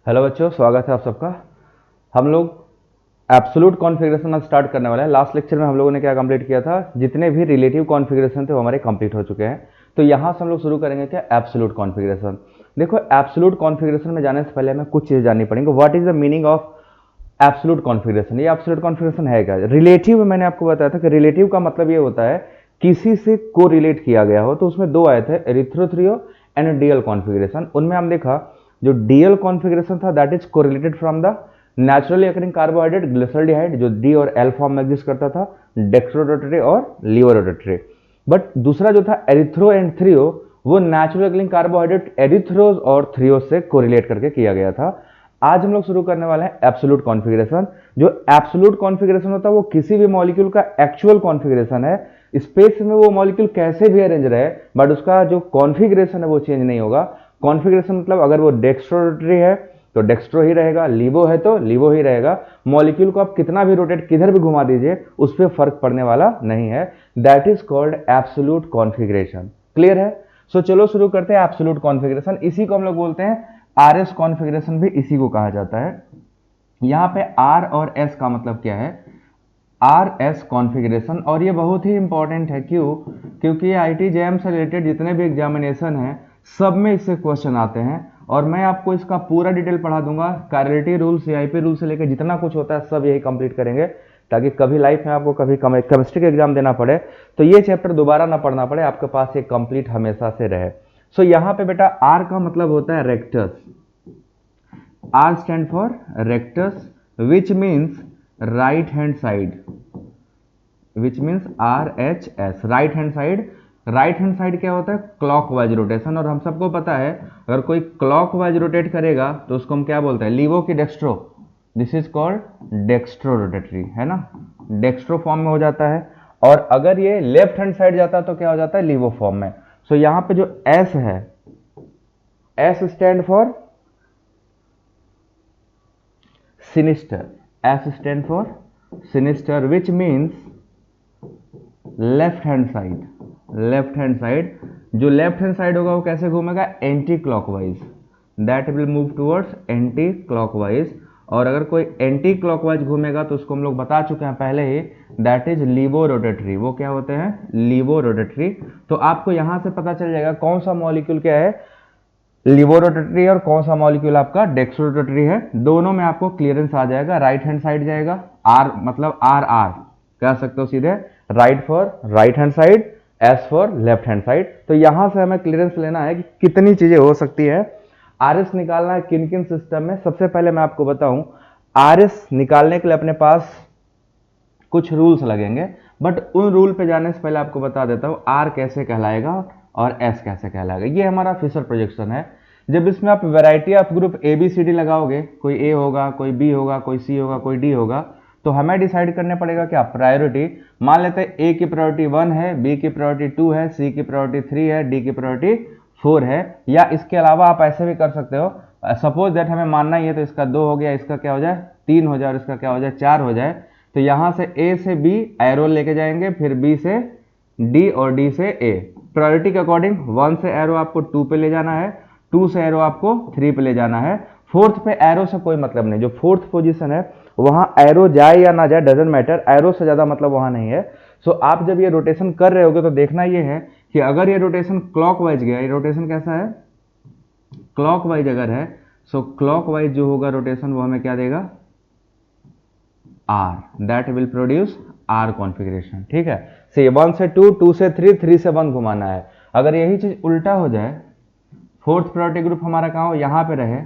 Hello बच्चों, स्वागत है आप सबका। हम लोग एब्सोल्यूट कॉन्फ़िगरेशन आज स्टार्ट करने वाले हैं। लास्ट लेक्चर में हम लोगों ने क्या कंप्लीट किया था, जितने भी रिलेटिव कॉन्फ़िगरेशन थे वो हमारे कंप्लीट हो चुके हैं। तो यहाँ से हम लोग शुरू करेंगे क्या, एब्सोल्यूट कॉन्फ़िगरेशन। देखो, एब्सोल्यूट कॉन्फ़िगरेशन में जाने से पहले हमें कुछ चीज़ जाननी पड़ेंगी। What is the meaning of absolute configuration? ये एब्सोल्यूट कॉन्फ़िगरेशन है क्या? रिलेटिव में मैंने आपको बताया था कि रिलेटिव का मतलब ये होता है किसी से को रिलेट किया गया हो। तो उसमें दो आए थे, एरिथ्रोथ्रियो एंड डीएल कॉन्फ़िगरेशन। उनमें हम देखा जो डीएल कॉन्फ़िगरेशन था that is correlated from the naturally occurring carbohydrate glyceraldehyde, जो डी और एल फॉर्म में एग्जिस्ट करता था, डेक्स्ट्रोरोटेटरी और लीवरोटेटरी। बट दूसरा जो था एरिथ्रो एंड थ्रियो, वो नेचुरल अकरिंग कार्बोहाइड्रेट एरिथ्रोज और थ्रियोज से कोरिलेट करके किया गया था। आज हम लोग शुरू करने वाले हैं एब्सोल्यूट कॉन्फ़िगरेशन। जो एब्सोल्यूट कॉन्फ़िगरेशन होता है वो किसी भी मॉलिक्यूल का एक्चुअल कॉन्फ़िगरेशन है। स्पेस में वो मॉलिक्यूल कैसे भी अरेंज रहे बट उसका जो कॉन्फ़िगरेशन है वो चेंज नहीं होगा। कॉन्फ़िगरेशन मतलब अगर वो डेक्स्ट्रोरोटरी है तो डेक्स्ट्रो ही रहेगा, लीवो है तो लीवो ही रहेगा। मॉलिक्यूल को आप कितना भी रोटेट किधर भी घुमा दीजिए उस पर फर्क पड़ने वाला नहीं है। That is called absolute configuration. Clear है? सो चलो शुरू करते हैं एब्सोल्यूट कॉन्फ़िगरेशन। इसी को हम लोग बोलते हैं आरएस कॉन्फ़िगरेशन, भी इसी को कहा जाता है। यहां पे आर और एस का मतलब क्या है, आर एस कॉन्फ़िगरेशन। और ये बहुत ही इंपॉर्टेंट है। क्यों? क्योंकि ये आईटी जेएम से रिलेटेड जितने भी एग्जामिनेशन हैं सब में इससे क्वेश्चन आते हैं और मैं आपको इसका पूरा डिटेल पढ़ा दूंगा। कैरेलिटी रूल, सीआईपी रूल से लेकर जितना कुछ होता है सब यही कंप्लीट करेंगे, ताकि कभी लाइफ में आपको कभी केमिस्ट्री का एग्जाम देना पड़े तो ये चैप्टर दोबारा ना पढ़ना पड़े, आपके पास ये कंप्लीट हमेशा से रहे। सो यहाँ पे बेटा आर का मतलब होता है rectus. R stand for rectus which means right hand side, which means R H S, right hand side. Right hand side क्या होता है? Clockwise rotation. और हम सबको पता है अगर कोई क्लॉकवाइज रोटेट करेगा तो उसको हम क्या बोलते हैं, लीवो की dextro. This is called dextro rotatory, है ना, डेक्स्ट्रो फॉर्म में हो जाता है। और अगर ये लेफ्ट हैंड साइड जाता है तो क्या हो जाता है, लीवो फॉर्म में। सो यहां पे जो एस है, S stand for sinister, S stand for sinister which means left hand side. Left hand side, जो लेफ्ट हैंड साइड होगा वो कैसे घूमेगा, anti clockwise. That will move towards anti clockwise. और अगर कोई एंटी क्लॉकवाइज घूमेगा तो उसको हम लोग बता चुके हैं पहले ही, दैट इज लीवो रोटेटरी। वो क्या होते हैं, लीवो रोटेटरी। तो आपको यहां से पता चल जाएगा कौन सा मॉलिक्यूल क्या है, लीवो रोटेटरी, और कौन सा मॉलिक्यूल आपका डेक्स्ट्रो रोटेटरी है। दोनों में आपको क्लियरेंस आ जाएगा। राइट हैंड साइड जाएगा, आर मतलब आर आर कह सकते हो सीधे, right for right hand side, S for left hand side. तो यहां से हमें क्लियरेंस लेना है कि कितनी चीजें हो सकती है। आरएस निकालना है किन किन सिस्टम में। सबसे पहले मैं आपको बताऊं, आरएस निकालने के लिए अपने पास कुछ रूल्स लगेंगे, बट उन रूल पे जाने से पहले आपको बता देता हूं आर कैसे कहलाएगा और एस कैसे कहलाएगा। ये हमारा फिशर प्रोजेक्शन है। जब इसमें आप variety of group A B C D लगाओगे, कोई ए होगा, कोई बी होगा, कोई सी होगा, कोई डी होगा, तो हमें डिसाइड करने पड़ेगा क्या, प्रायोरिटी। मान लेते हैं ए की प्रायोरिटी 1 है, बी की प्रायोरिटी 2 है, सी की प्रायोरिटी 3 है, डी की प्रायोरिटी 4 है। या इसके अलावा आप ऐसे भी कर सकते हो, सपोज दैट हमें मानना ही है तो इसका 2 हो गया, इसका क्या हो जाए 3 हो जाए, और इसका क्या हो जाए 4 हो जाए। तो यहां से ए से बी एरो लेके जाएंगे, फिर बी से डी और डी से ए। प्रायोरिटी के अकॉर्डिंग 1 से एरो आपको 2 पे ले जाना है, 2 से एरो आपको 3 पे ले जाना है। फोर्थ पे एरो से कोई मतलब नहीं, जो फोर्थ पोजीशन है वहां एरो जाए या ना जाए डजेंट मैटर, एरो से ज्यादा मतलब वहां नहीं है। सो आप जब ये रोटेशन कर रहे होगे तो देखना ये है कि अगर ये रोटेशन क्लॉकवाइज गया, ये रोटेशन कैसा है, क्लॉकवाइज अगर है, सो क्लॉकवाइज जो होगा रोटेशन वो हमें क्या देगा, R, that will produce R configuration. ठीक है, से 1 से 2, 2 से 3, 3 से 1 घुमाना है। अगर यही चीज उल्टा हो जाए, फोर्थ प्रायोरिटी ग्रुप हमारा कहाँ हो, यहाँ पे रहे,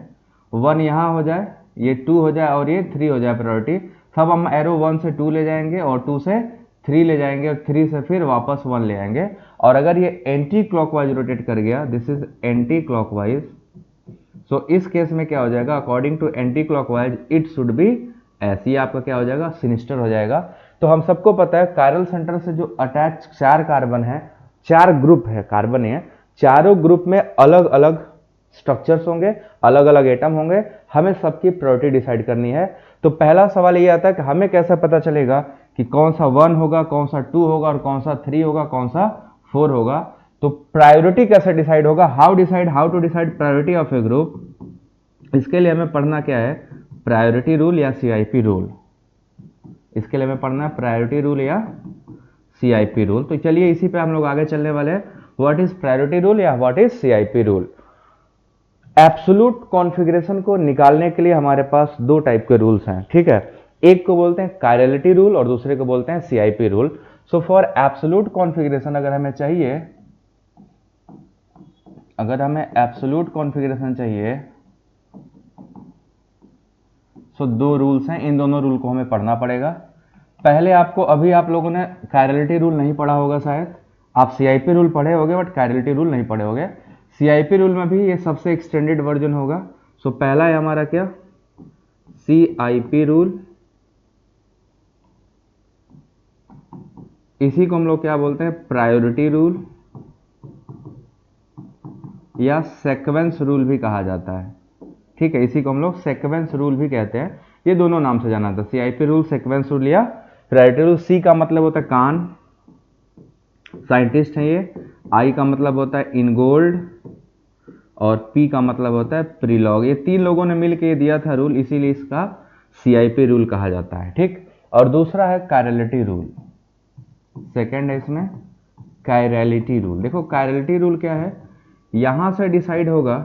1 यहाँ हो जाए, ये 2 हो जाए और ये 3 हो जाए प्रायोरिटी, तब हम एरो 1 से 2 ले जाएंगे और 2 से 3 ले जाएंगे और 3 से फिर वापस 1 ले आएंगे। और अगर ये एंटी क्लॉकवाइज रोटेट कर गया, this is anti clockwise, so इस केस में क्या हो जाएगा, according to anti clockwise it should be S, ये आपका क्या हो जाएगा, सिनिस्टर हो जाएगा। तो हम सबको पता है कायरल सेंटर से जो अटैच 4 कार्बन है, 4 ग्रुप है कार्बन है, चारों ग्रुप में अलग अलग स्ट्रक्चर्स होंगे, अलग अलग एटम होंगे। हमें सबकी प्रायोरिटी डिसाइड करनी है। तो पहला सवाल ये आता है कि हमें कैसे पता चलेगा कि कौन सा 1 होगा, कौन सा 2 होगा और कौन सा 3 होगा, कौन सा 4 होगा। तो प्रायोरिटी कैसे डिसाइड होगा, how to decide priority of a group, इसके लिए हमें पढ़ना क्या है, प्रायोरिटी रूल या सीआईपी रूल। इसके लिए हमें पढ़ना है प्रायोरिटी रूल या सीआईपी रूल। तो चलिए इसी पे हम लोग आगे चलने वाले हैं। व्हाट इज प्रायोरिटी रूल या what is CIP rule. Absolute configuration को निकालने के लिए हमारे पास दो टाइप के रूल्स हैं, ठीक है। एक को बोलते हैं कायरलिटी रूल और दूसरे को बोलते हैं CIP rule. So for absolute configuration अगर हमें चाहिए, अगर हमें एब्सोल्यूट कॉन्फ़िगरेशन चाहिए, सो दो रूल्स हैं, इन दोनों रूल को हमें पढ़ना पड़ेगा। पहले आपको, अभी आप लोगों ने कायरलिटी रूल नहीं पढ़ा होगा शायद, आप सीआईपी रूल पढ़े होंगे बट कायरलिटी रूल नहीं पढ़े होंगे। सीआईपी रूल में भी ये सबसे एक्सटेंडेड वर्जन होगा। सो पहला है हमारा क्या, सीआईपी रूल। इसी को हम लोग क्या बोलते हैं, प्रायोरिटी रूल या सीक्वेंस रूल भी कहा जाता है, ठीक है। इसी को हम लोग सीक्वेंस रूल भी कहते हैं। ये दोनों नाम से जाना था, सीआईपी रूल, सीक्वेंस रूल या प्रायोरिटी रूल। सी का मतलब होता है कान, साइंटिस्ट हैं ये। आई का मतलब होता है इनगोल्ड और पी का मतलब होता है प्रीलॉग। ये तीन लोगों ने मिलकर दिया था रूल, इसीलिए इसका सीआईपी रूल कहा जाता है, ठीक। और दूसरा है कायरलिटी रूल, सेकंड है इसमें कायरलिटी रूल। देखो कायरलिटी रूल क्या है, यहां से डिसाइड होगा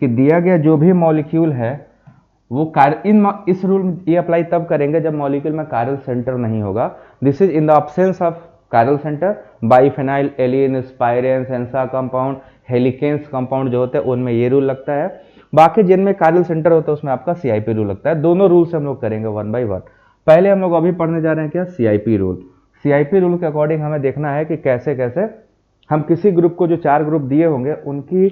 कि दिया गया जो भी मॉलिक्यूल है वो इस रूल ये अप्लाई तब करेंगे जब मॉलिक्यूल में कायरल सेंटर नहीं होगा। This is in the absence of chiral centre, biphenyl, allene, spirane, सेंसा कंपाउंड, हेलिकेन्स कंपाउंड जो होते हैं उनमें ये रूल लगता है। बाकी जिनमें कायरल सेंटर होता है उसमें आपका सीआईपी रूल लगता है। दोनों रूल से हम लोग करेंगे वन बाय वन। पहले हम लोग अभी पढ़ने जा रहे हैं क्या, सीआईपी रूल। सीआईपी रूल के अकॉर्डिंग हमें देखना है कि कैसे कैसे हम किसी ग्रुप को, जो 4 ग्रुप दिए होंगे उनकी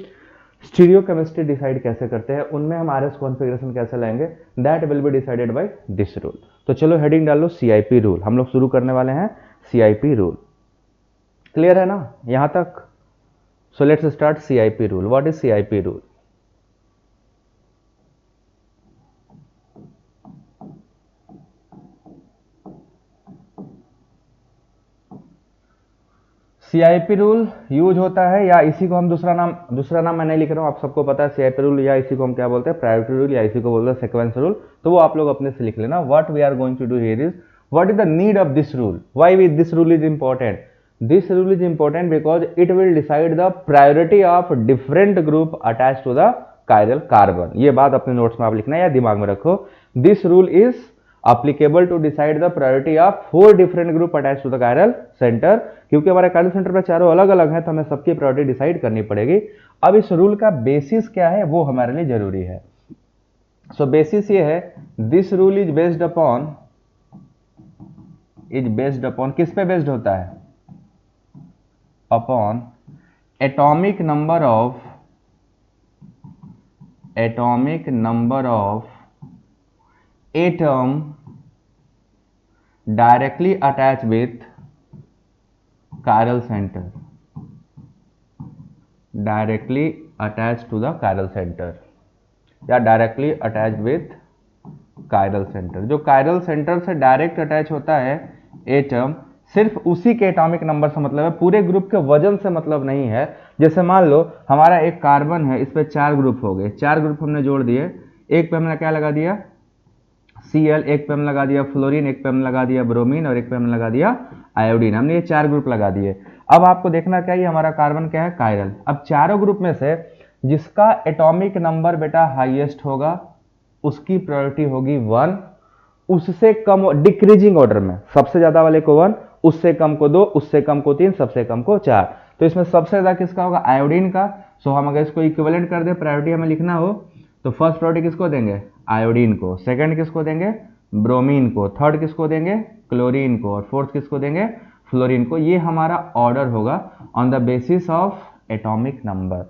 स्टीरियोकेमिस्ट्री डिसाइड कैसे करते हैं, उनमें हम आरएस कॉन्फ़िगरेशन कैसे लाएंगे, that will be decided by this rule. तो चलो हेडिंग डाल लो सीआईपी रूल। हम लोग शुरू करने वाले हैं सीआईपी रूल। क्लियर है ना यहां तक। So let's start CIP rule. What is CIP rule. CIP rule use होता है, या इसी को हम दूसरा नाम मैं नहीं लिख रहा हूं, आप सबको पता है सीआईपी रूल, या इसी को हम क्या बोलते हैं, प्रायोरिटी रूल, या इसी को बोलते हैं सीक्वेंस रूल। तो वो आप लोग अपने से लिख लेना। What we are going to do here is, what is the need of this rule, why this rule is important. This rule is important because it will decide the priority of different group attach to the chiral carbon. ये बात अपने notes में आप लिखना है या दिमाग में रखो। This rule is applicable to decide the priority of 4 different group attached to the chiral center। क्योंकि हमारे chiral center पे चारों अलग अलग हैं तो हमें सबकी प्रायोरिटी डिसाइड करनी पड़ेगी। अब इस रूल का बेसिस क्या है वो हमारे लिए जरूरी है। सो बेसिस ये है, this rule is based upon किस पे बेस्ड होता है, upon atomic number of atom directly attached with chiral center, directly attached to the chiral center या directly attached with chiral center। जो chiral center से डायरेक्ट अटैच होता है atom, सिर्फ उसी के एटॉमिक नंबर से मतलब है, पूरे ग्रुप के वजन से मतलब नहीं है। जैसे मान लो हमारा एक कार्बन है, इस पे 4 ग्रुप हो गए, 4 ग्रुप हमने जोड़ दिए, एक पे हमने क्या लगा दिया, Cl, एक पे हमने लगा दिया फ्लोरीन, एक पे हमने लगा दिया ब्रोमीन और एक पे हमने लगा दिया आयोडीन। हमने ये 4 ग्रुप लगा दिए। अब आपको देखना क्या है, हमारा कार्बन क्या है, कायरल। अब चारों ग्रुप में से जिसका एटॉमिक नंबर बेटा हाईएस्ट होगा उसकी प्रायोरिटी होगी 1, उससे कम डिक्रीजिंग ऑर्डर में, सबसे ज्यादा वाले को 1, उससे कम को 2, उससे कम को 3, सबसे कम को 4। तो इसमें सबसे ज्यादा किसका होगा, आयोडीन का। सो हम अगर इसको इक्विवेलेंट कर दे, प्रायोरिटी हमें लिखना हो तो फर्स्ट प्रायोरिटी किसको देंगे, आयोडीन को, सेकंड किसको देंगे, ब्रोमीन को, थर्ड किसको देंगे, क्लोरीन को, और फोर्थ किसको देंगे, फ्लोरीन को। ये हमारा ऑर्डर होगा on the basis of atomic number.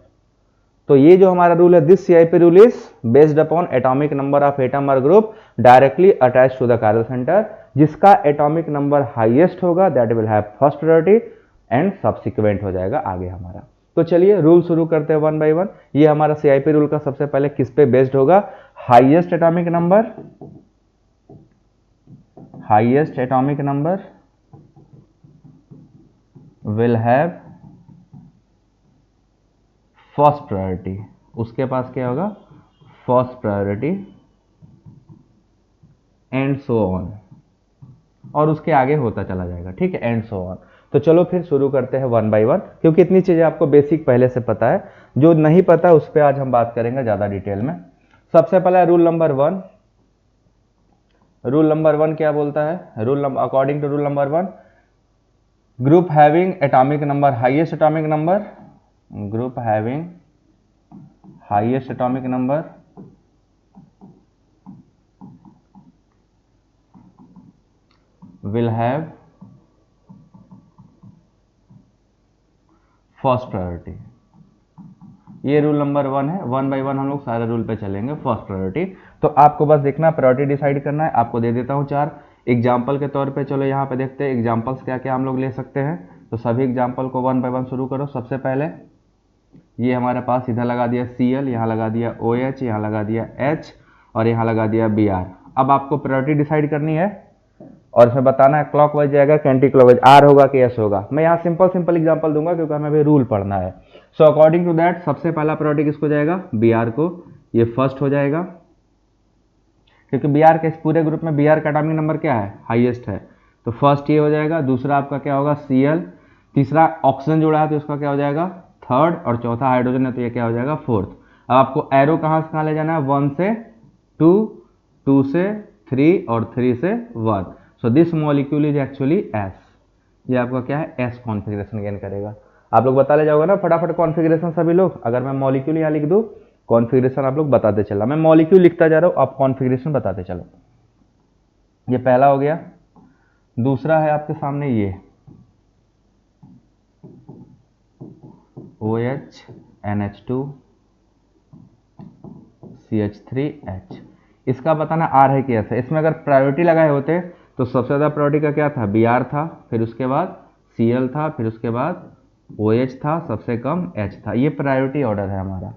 तो ये जो हमारा रूल है, this CIP rule is based upon atomic number of atom और group directly attach to the chiral centre. जिसका एटॉमिक नंबर हाईएस्ट होगा that will have first priority and subsequent हो जाएगा आगे हमारा। तो चलिए रूल शुरू करते हैं वन बाय वन। ये हमारा सीआईपी रूल का सबसे पहले किस पे बेस्ड होगा, highest atomic number will have first priority. उसके पास क्या होगा, first priority and so on, और उसके आगे होता चला जाएगा, ठीक है, एंड सो ऑन। तो चलो फिर शुरू करते हैं वन बाय वन, क्योंकि इतनी चीजें आपको बेसिक पहले से पता है, जो नहीं पता उस पर आज हम बात करेंगे ज्यादा डिटेल में। सबसे पहला rule number one. Rule number one क्या बोलता है? According to rule number one, group having atomic number highest atomic number, group having highest atomic number will have first priority. ये रूल नंबर वन है। One by one हम लोग सारे rule पे चलेंगे। फर्स्ट प्रायोरिटी, तो आपको बस देखना प्रायोरिटी डिसाइड करना है। आपको दे देता हूँ चार एग्जाम्पल के तौर पे। चलो यहाँ पे देखते हैं एग्जाम्पल्स क्या क्या हम लोग ले सकते हैं। तो सभी एग्जाम्पल को वन बाय वन शुरू करो। सबसे पहले ये हमारे पास इधर लगा दिया Cl, यहाँ लगा दिया OH, यहाँ लगा दिया H और यहाँ लगा दिया Br। अब आपको प्रायोरिटी डिसाइड करनी है और इसमें बताना है क्लॉक वाइज जाएगा कि एंटी क्लॉक वाइज, आर होगा कि एस होगा। मैं यहाँ सिंपल एग्जांपल दूंगा क्योंकि हमें अभी रूल पढ़ना है। सो अकॉर्डिंग टू दैट सबसे पहला प्रायोरिटी किसको जाएगा? बी आर को। ये फर्स्ट हो जाएगा क्योंकि बी आर के इस पूरे ग्रुप में बी आर का एटॉमिक नंबर क्या है? हाईएस्ट है, तो फर्स्ट ये हो जाएगा। दूसरा आपका क्या होगा? Cl। तीसरा ऑक्सीजन जुड़ा है तो इसका क्या हो जाएगा? थर्ड। और चौथा हाइड्रोजन है तो ये क्या हो जाएगा? फोर्थ। अब आपको एरो कहाँ से कहाँ ले जाना है? 1 से 2, 2 से 3 और 3 से 1। सो this molecule is actually S. ये आपका क्या है? एस कॉन्फ़िगरेशन गेन करेगा। आप लोग बता ले जाओगे ना फटाफट कॉन्फ़िगरेशन सभी लोग। अगर मैं मॉलिक्यूल यहाँ लिख दूँ, कॉन्फ़िगरेशन आप लोग बताते चला। मैं मॉलिक्यूल लिखता जा रहा हूँ, आप कॉन्फ़िगरेशन बताते चलो। ये पहला हो गया। दूसरा है आपके सामने ये OH NH2 CH3H। इसका बताना आर है कि एस है। इसमें अगर प्रायोरिटी लगाए होते तो सबसे ज़्यादा प्रायोरिटी का क्या था? Br था, फिर उसके बाद Cl था, फिर उसके बाद OH था, सबसे कम H था। ये प्रायोरिटी ऑर्डर है हमारा,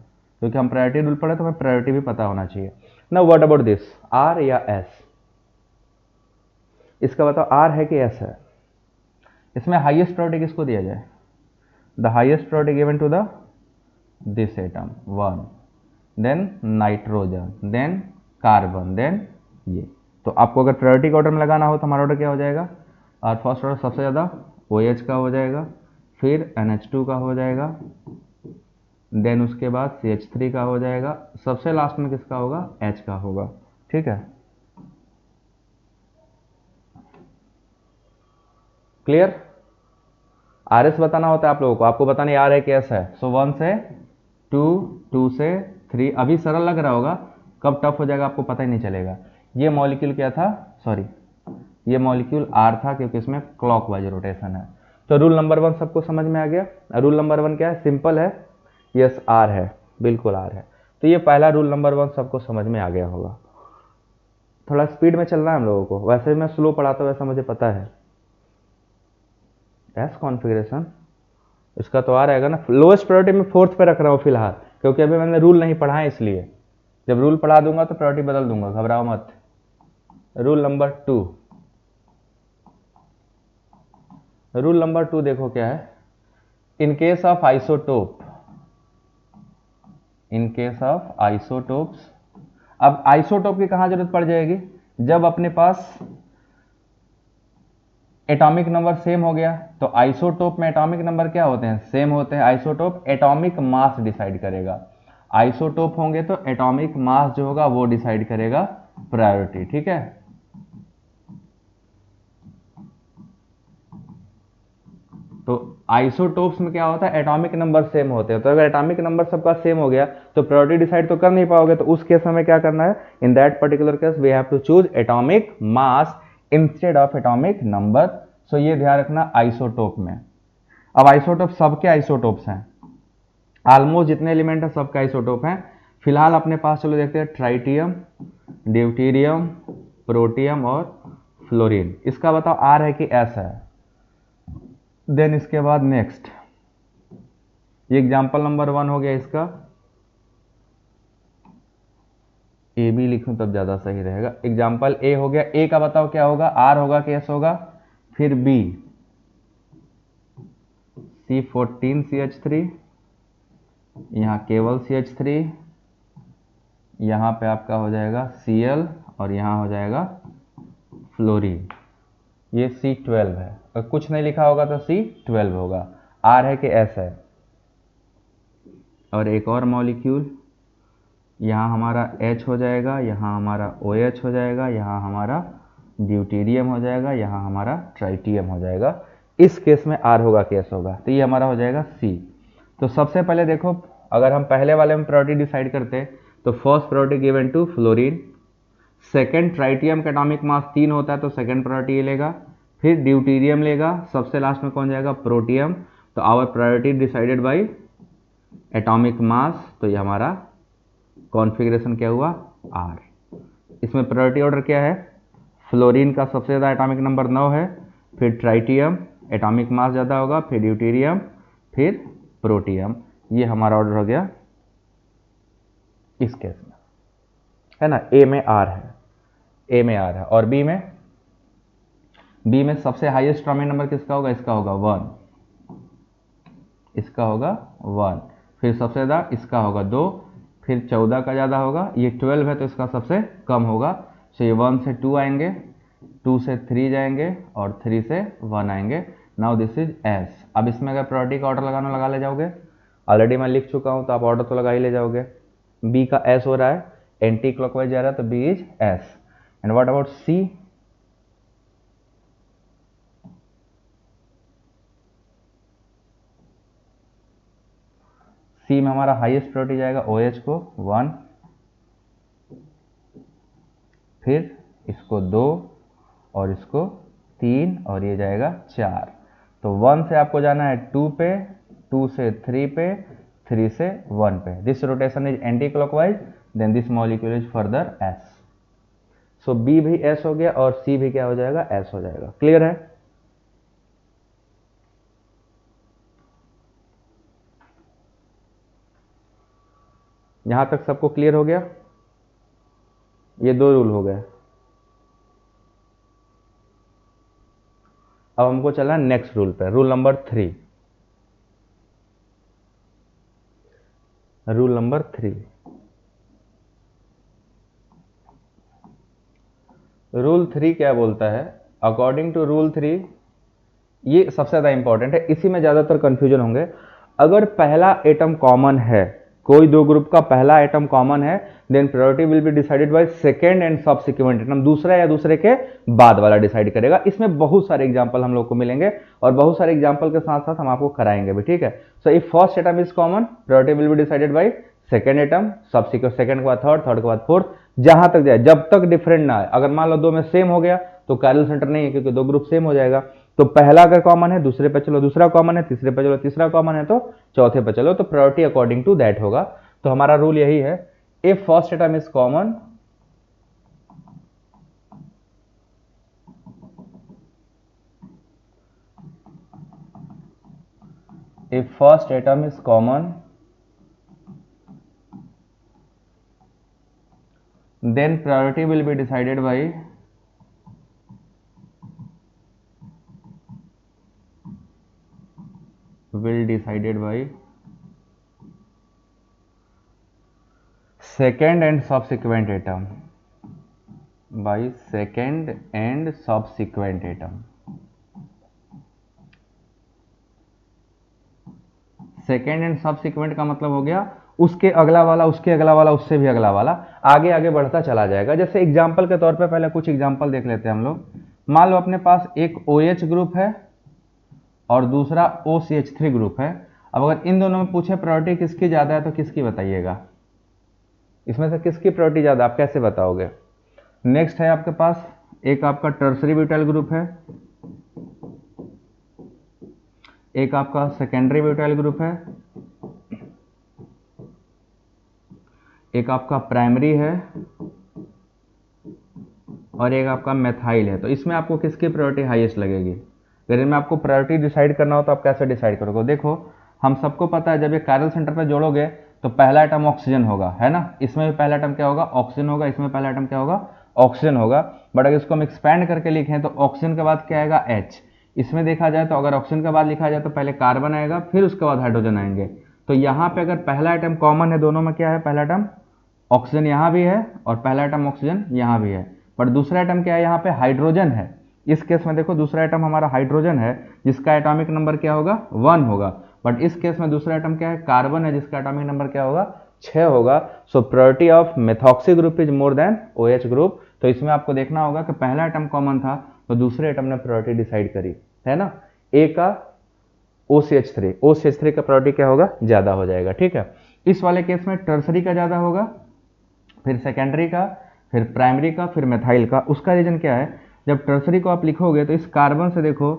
क्योंकि हम प्रायोरिटी रूल पढ़े तो हमें प्रायोरिटी भी पता होना चाहिए ना। व्हाट अबाउट दिस, आर या एस? इसका बताओ आर है कि एस है? इसमें हाईएस्ट प्रायोरिटी किसको दिया जाए? The highest priority given to the this atom 1, then nitrogen, then carbon, then ये। तो आपको अगर प्रायोरिटी का ऑर्डर में लगाना हो तो हमारा ऑर्डर क्या हो जाएगा? और फर्स्ट ऑर्डर सबसे ज़्यादा OH का हो जाएगा, फिर NH2 का हो जाएगा, देन उसके बाद CH3 का हो जाएगा, सबसे लास्ट में किसका होगा? H का होगा। ठीक है, क्लियर? RS बताना होता है आप लोगों को, आपको बताना है आर है कि एस है। सो 1 से 2, 2 से 3। अभी सरल लग रहा होगा, कब टफ हो जाएगा आपको पता ही नहीं चलेगा। ये मॉलिक्यूल क्या था? सॉरी, ये मॉलिक्यूल आर था क्योंकि इसमें क्लॉकवाइज रोटेशन है। तो रूल नंबर वन सबको समझ में आ गया। रूल नंबर वन क्या है? सिंपल है, यस आर है, बिल्कुल आर है। तो ये पहला रूल नंबर वन सबको समझ में आ गया होगा। थोड़ा स्पीड में चलना है हम लोगों को, वैसे मैं स्लो पढ़ाता हूँ, वैसा मुझे पता है। एस कॉन्फ़िगरेशन इसका तो आ रहेगा ना। लोएस्ट प्रायोरिटी में फोर्थ पे रख रहा हूँ फिलहाल, क्योंकि अभी मैंने रूल नहीं पढ़ा है, इसलिए जब रूल पढ़ा दूंगा तो प्रायोरिटी बदल दूंगा, घबराओ मत। Rule number two, rule number two देखो क्या है। इन case of isotope, in case of isotopes, अब आइसोटोप की कहां जरूरत पड़ जाएगी? जब अपने पास एटॉमिक नंबर सेम हो गया। तो आइसोटोप में एटॉमिक नंबर क्या होते हैं? सेम होते हैं। आइसोटोप एटॉमिक मास डिसाइड करेगा। आइसोटोप होंगे तो एटॉमिक मास जो होगा वो डिसाइड करेगा प्रायोरिटी। ठीक है, तो आइसोटोप्स में क्या होता है? एटॉमिक नंबर सेम होते हैं। तो अगर एटॉमिक नंबर सबका सेम हो गया तो प्रायोरिटी डिसाइड तो कर नहीं पाओगे। तो उस केस में क्या करना है? In that particular case we have to choose atomic mass instead of atomic number. So ये ध्यान रखना आइसोटोप में। अब आइसोटोप सबके आइसोटोप्स हैं, ऑलमोस्ट जितने एलिमेंट हैं सबके आइसोटोप हैं। फिलहाल अपने पास चलो देखते हैं ट्राइटियम, ड्यूटेरियम, प्रोटियम और फ्लोरीन। इसका बताओ आर है कि एस है? देन इसके बाद नेक्स्ट, ये एग्जाम्पल नंबर 1 हो गया इसका। ए बी लिखूं तब ज्यादा सही रहेगा। एग्जाम्पल ए हो गया। ए का बताओ क्या होगा? आर होगा कि एस होगा? फिर बी C14CH3, यहाँ केवल CH3, यहाँ पे आपका हो जाएगा Cl और यहाँ हो जाएगा फ्लोरीन। ये C12 है, अगर कुछ नहीं लिखा होगा तो C12 होगा। R है कि S है। और एक और मॉलिक्यूल, यहाँ हमारा H हो जाएगा, यहाँ हमारा OH हो जाएगा, यहाँ हमारा ड्यूटेरियम हो जाएगा, यहाँ हमारा ट्राइटियम हो जाएगा। इस केस में R होगा कि S होगा, तो ये हमारा हो जाएगा C। तो सबसे पहले देखो, अगर हम पहले वाले में प्रायोरिटी डिसाइड करते तो first priority given to fluorine, second tritium का एटॉमिक मास 3 होता है तो सेकेंड प्रायोरिटी ये लेगा, फिर ड्यूटेरियम लेगा, सबसे लास्ट में कौन जाएगा, प्रोटियम। तो our priority decided by atomic mass, तो ये हमारा कॉन्फ़िगरेशन क्या हुआ, R। इसमें प्रायोरिटी ऑर्डर क्या है, फ्लोरीन का सबसे ज़्यादा एटॉमिक नंबर 9 है, फिर ट्राइटियम एटॉमिक मास ज़्यादा होगा, फिर ड्यूटेरियम, फिर प्रोटियम। ये हमारा ऑर्डर हो गया इस केस में, है ना। ए में R है, ए में R है, और बी में सबसे हाईएस्ट एटॉमिक नंबर किसका होगा, इसका होगा 1, इसका होगा 1, फिर सबसे ज़्यादा इसका होगा 2, फिर 14 का ज़्यादा होगा, ये 12 है तो इसका सबसे कम होगा। तो ये 1 से 2 आएंगे, 2 से 3 जाएंगे और 3 से 1 आएंगे। Now this is S। अब इसमें अगर प्रायोरिटी का ऑर्डर लगाना लगा ले जाओगे, ऑलरेडी मैं लिख चुका हूँ तो आप ऑर्डर तो लगा ही ले जाओगे। B का S हो रहा है, एंटी क्लॉकवाइज जा रहा है तो B is S। And what about C? C में हमारा हाईएस्ट प्रायोरिटी जाएगा OH को 1, फिर इसको 2 और इसको 3 और ये जाएगा 4। तो 1 से आपको जाना है 2 पे, 2 से 3 पे, 3 से 1 पे। This rotation is anti clockwise, then this molecule is further S। So B भी S हो गया और C भी क्या हो जाएगा, S हो जाएगा। क्लियर है? यहां तक सबको क्लियर हो गया? ये 2 रूल हो गए। अब हमको चलना नेक्स्ट रूल पे, rule number 3। Rule number 3, rule 3 क्या बोलता है? अकॉर्डिंग टू रूल 3, ये सबसे ज़्यादा इंपॉर्टेंट है, इसी में ज़्यादातर कंफ्यूजन होंगे। अगर पहला एटम कॉमन है, कोई दो ग्रुप का पहला एटम कॉमन है, then priority will be decided by second and subsequent atom, दूसरा या दूसरे के बाद वाला डिसाइड करेगा। इसमें बहुत सारे एग्जांपल हम लोग को मिलेंगे और बहुत सारे एग्जांपल के साथ साथ हम आपको कराएंगे भी, ठीक है। So if first atom is common, priority will be decided by second atom, subsequent second के बाद थर्ड, थर्ड के बाद फोर्थ, जहां तक जाए, जब तक डिफरेंट ना आए। अगर मान लो 2 में सेम हो गया तो कैरल सेंटर नहीं है, क्योंकि 2 ग्रुप सेम हो जाएगा। तो पहला अगर कॉमन है, दूसरे पे चलो, दूसरा कॉमन है, तीसरे पे चलो, तीसरा कॉमन है तो चौथे पे चलो। तो प्रायोरिटी अकॉर्डिंग टू दैट होगा। तो हमारा रूल यही है, if first atom is common, if first atom is common, then priority will be decided by second and subsequent atom, by second and subsequent atom। Second and subsequent का मतलब हो गया उसके अगला वाला, उसके अगला वाला, उससे भी अगला वाला, आगे आगे बढ़ता चला जाएगा। जैसे एग्जांपल के तौर पे पहले कुछ एग्जांपल देख लेते हैं हम लोग। मान लो अपने पास एक OH ग्रुप है और दूसरा OCH3 ग्रुप है। अब अगर इन दोनों में पूछे प्रायोरिटी किसकी ज्यादा है तो किसकी बताइएगा? इसमें से किसकी प्रायोरिटी ज्यादा, आप कैसे बताओगे? नेक्स्ट है आपके पास एक आपका टर्सरी ब्यूटाइल ग्रुप है, एक आपका सेकेंडरी ब्यूटाइल ग्रुप है, एक आपका प्राइमरी है और एक आपका मेथाइल है। तो इसमें आपको किसकी प्रायोरिटी हाईएस्ट लगेगी? अगर इनमें आपको प्रायोरिटी डिसाइड करना हो तो आप कैसे डिसाइड करोगे? देखो, हम सबको पता है जब ये कायरल सेंटर पे जोड़ोगे तो पहला एटम ऑक्सीजन होगा, है ना। इसमें भी पहला एटम क्या होगा? ऑक्सीजन होगा। इसमें पहला एटम क्या होगा? ऑक्सीजन होगा। बट अगर इसको हम एक्सपैंड करके लिखें तो ऑक्सीजन के बाद क्या आएगा? H। इसमें देखा जाए तो अगर ऑक्सीजन के बाद लिखा जाए तो पहले कार्बन आएगा, फिर उसके बाद हाइड्रोजन आएंगे। तो यहाँ पे अगर पहला एटम कॉमन है दोनों में, क्या है? पहला एटम ऑक्सीजन यहाँ भी है और पहला एटम ऑक्सीजन यहाँ भी है, बट दूसरा एटम क्या है, यहाँ पे हाइड्रोजन है। इस केस में देखो दूसरा एटम हमारा हाइड्रोजन है जिसका एटॉमिक नंबर क्या होगा, 1 होगा, बट इस केस में दूसरा एटम क्या है, कार्बन है जिसका एटॉमिक नंबर क्या होगा, 6 होगा। So priority of methoxy group is more than OH group. तो इसमें आपको देखना होगा कि पहला एटम कॉमन था तो दूसरे एटम ने प्रायोरिटी डिसाइड करी, है ना। ए का OCH3 का प्रायोरिटी क्या होगा, ज्यादा हो जाएगा, ठीक है। इस वाले केस में टर्सरी का ज्यादा होगा, फिर सेकेंडरी का, फिर प्राइमरी का, फिर मेथाइल का। उसका रीजन क्या है, जब टर्सरी को आप लिखोगे तो इस कार्बन से देखो,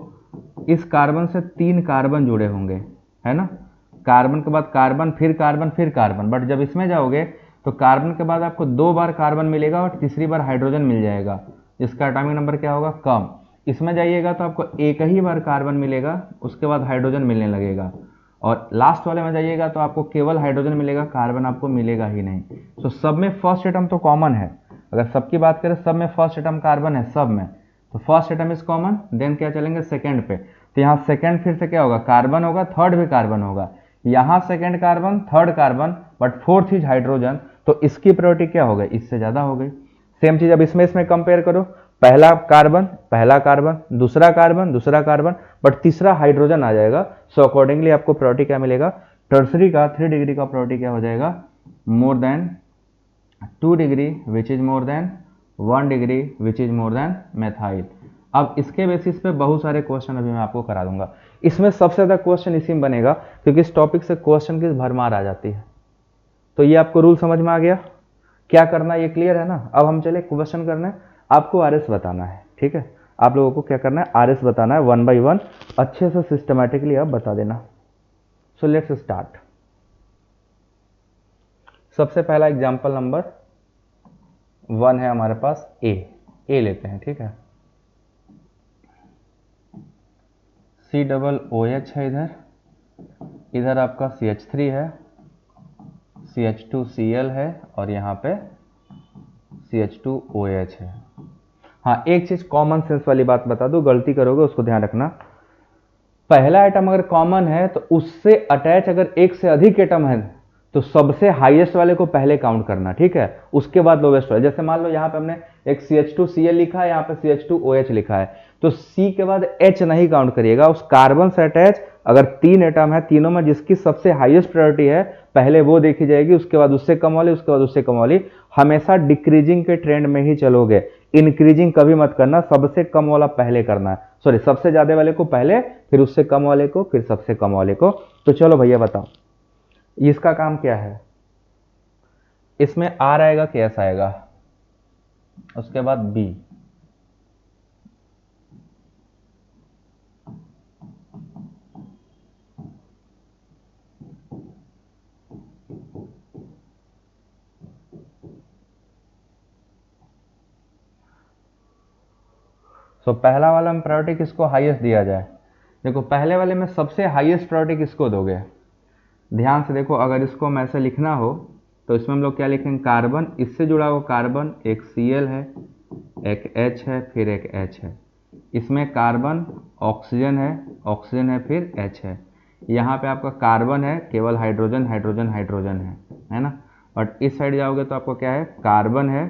इस कार्बन से 3 कार्बन जुड़े होंगे, है ना। कार्बन के बाद कार्बन, फिर कार्बन, फिर कार्बन, बट जब इसमें जाओगे तो कार्बन के बाद आपको 2 बार कार्बन मिलेगा और तीसरी बार हाइड्रोजन मिल जाएगा, इसका एटॉमिक नंबर क्या होगा, कम। इसमें जाइएगा तो आपको एक ही बार कार्बन मिलेगा, उसके बाद हाइड्रोजन मिलने लगेगा, और लास्ट वाले में जाइएगा तो आपको केवल हाइड्रोजन मिलेगा, कार्बन आपको मिलेगा ही नहीं। तो सब में फर्स्ट एटम तो कॉमन है, अगर सबकी बात करें सब में फर्स्ट एटम कार्बन है सब में, तो first atom is common, then क्या चलेंगे सेकंड पे। तो यहाँ सेकंड फिर से क्या होगा, कार्बन होगा, थर्ड भी कार्बन होगा, यहाँ second carbon, third carbon, but fourth is hydrogen, तो इसकी प्रायोरिटी क्या हो गई, इससे ज्यादा हो गई। सेम चीज अब इसमें कंपेयर करो, पहला कार्बन, दूसरा कार्बन, बट तीसरा हाइड्रोजन आ जाएगा। सो अकॉर्डिंगली आपको प्रायोरिटी क्या मिलेगा, टर्सरी का 3 डिग्री का प्रायोरिटी क्या हो जाएगा, more than 2 degree which is more then 1 degree which is more then methyl. अब इसके बेसिस पे बहुत सारे क्वेश्चन अभी मैं आपको करा दूंगा। इसमें सबसे ज्यादा क्वेश्चन इसी में बनेगा क्योंकि इस टॉपिक से क्वेश्चन की भरमार आ जाती है। तो ये आपको रूल समझ में आ गया, क्या करना ये क्लियर है ना। अब हम चले क्वेश्चन करने, आपको RS बताना है, ठीक है। आप लोगों को क्या करना है, RS बताना है 1 by 1, अच्छे से सिस्टमैटिकली आप बता देना। So let's start. सबसे पहला एग्जाम्पल नंबर 1 है हमारे पास, ए लेते हैं, ठीक है। COOH है इधर आपका CH3 है, CH2Cl है, और यहाँ पे CH2OH है। हाँ, एक चीज कॉमन सेंस वाली बात बता दो, गलती करोगे उसको ध्यान रखना। पहला आइटम अगर कॉमन है तो उससे अटैच अगर एक से अधिक एटम है तो सबसे हाईएस्ट वाले को पहले काउंट करना, ठीक है, उसके बाद लोवेस्ट वाले। जैसे मान लो यहाँ पे हमने एक CH2Cl लिखा है, यहाँ पे CH2OH लिखा है, तो C के बाद H नहीं काउंट करिएगा। उस कार्बन से अटैच अगर 3 एटम है, तीनों में जिसकी सबसे हाईएस्ट प्रायोरिटी है पहले वो देखी जाएगी, उसके बाद उससे कम वाली, उसके बाद उससे कम वाली। हमेशा डिक्रीजिंग के ट्रेंड में ही चलोगे, इंक्रीजिंग कभी मत करना। सबसे कम वाला पहले करना है, सॉरी सबसे ज्यादा वाले को पहले, फिर उससे कम वाले को, फिर सबसे कम वाले को। तो चलो भैया बताओ इसका काम क्या है। इसमें R आएगा कि S आएगा, उसके बाद B, सो पहला वाला में प्रायोरिटी किसको हाईएस्ट दिया जाए। देखो पहले वाले में सबसे हाईएस्ट प्रायोरिटी किसको दोगे, ध्यान से देखो। अगर इसको हम ऐसे लिखना हो तो इसमें हम लोग क्या लिखेंगे, कार्बन, इससे जुड़ा हुआ कार्बन, एक Cl है, एक H है, फिर एक H है। इसमें कार्बन, ऑक्सीजन है, फिर H है। यहाँ पे आपका कार्बन है, केवल हाइड्रोजन है ना। बट इस साइड जाओगे तो आपको क्या है, कार्बन है,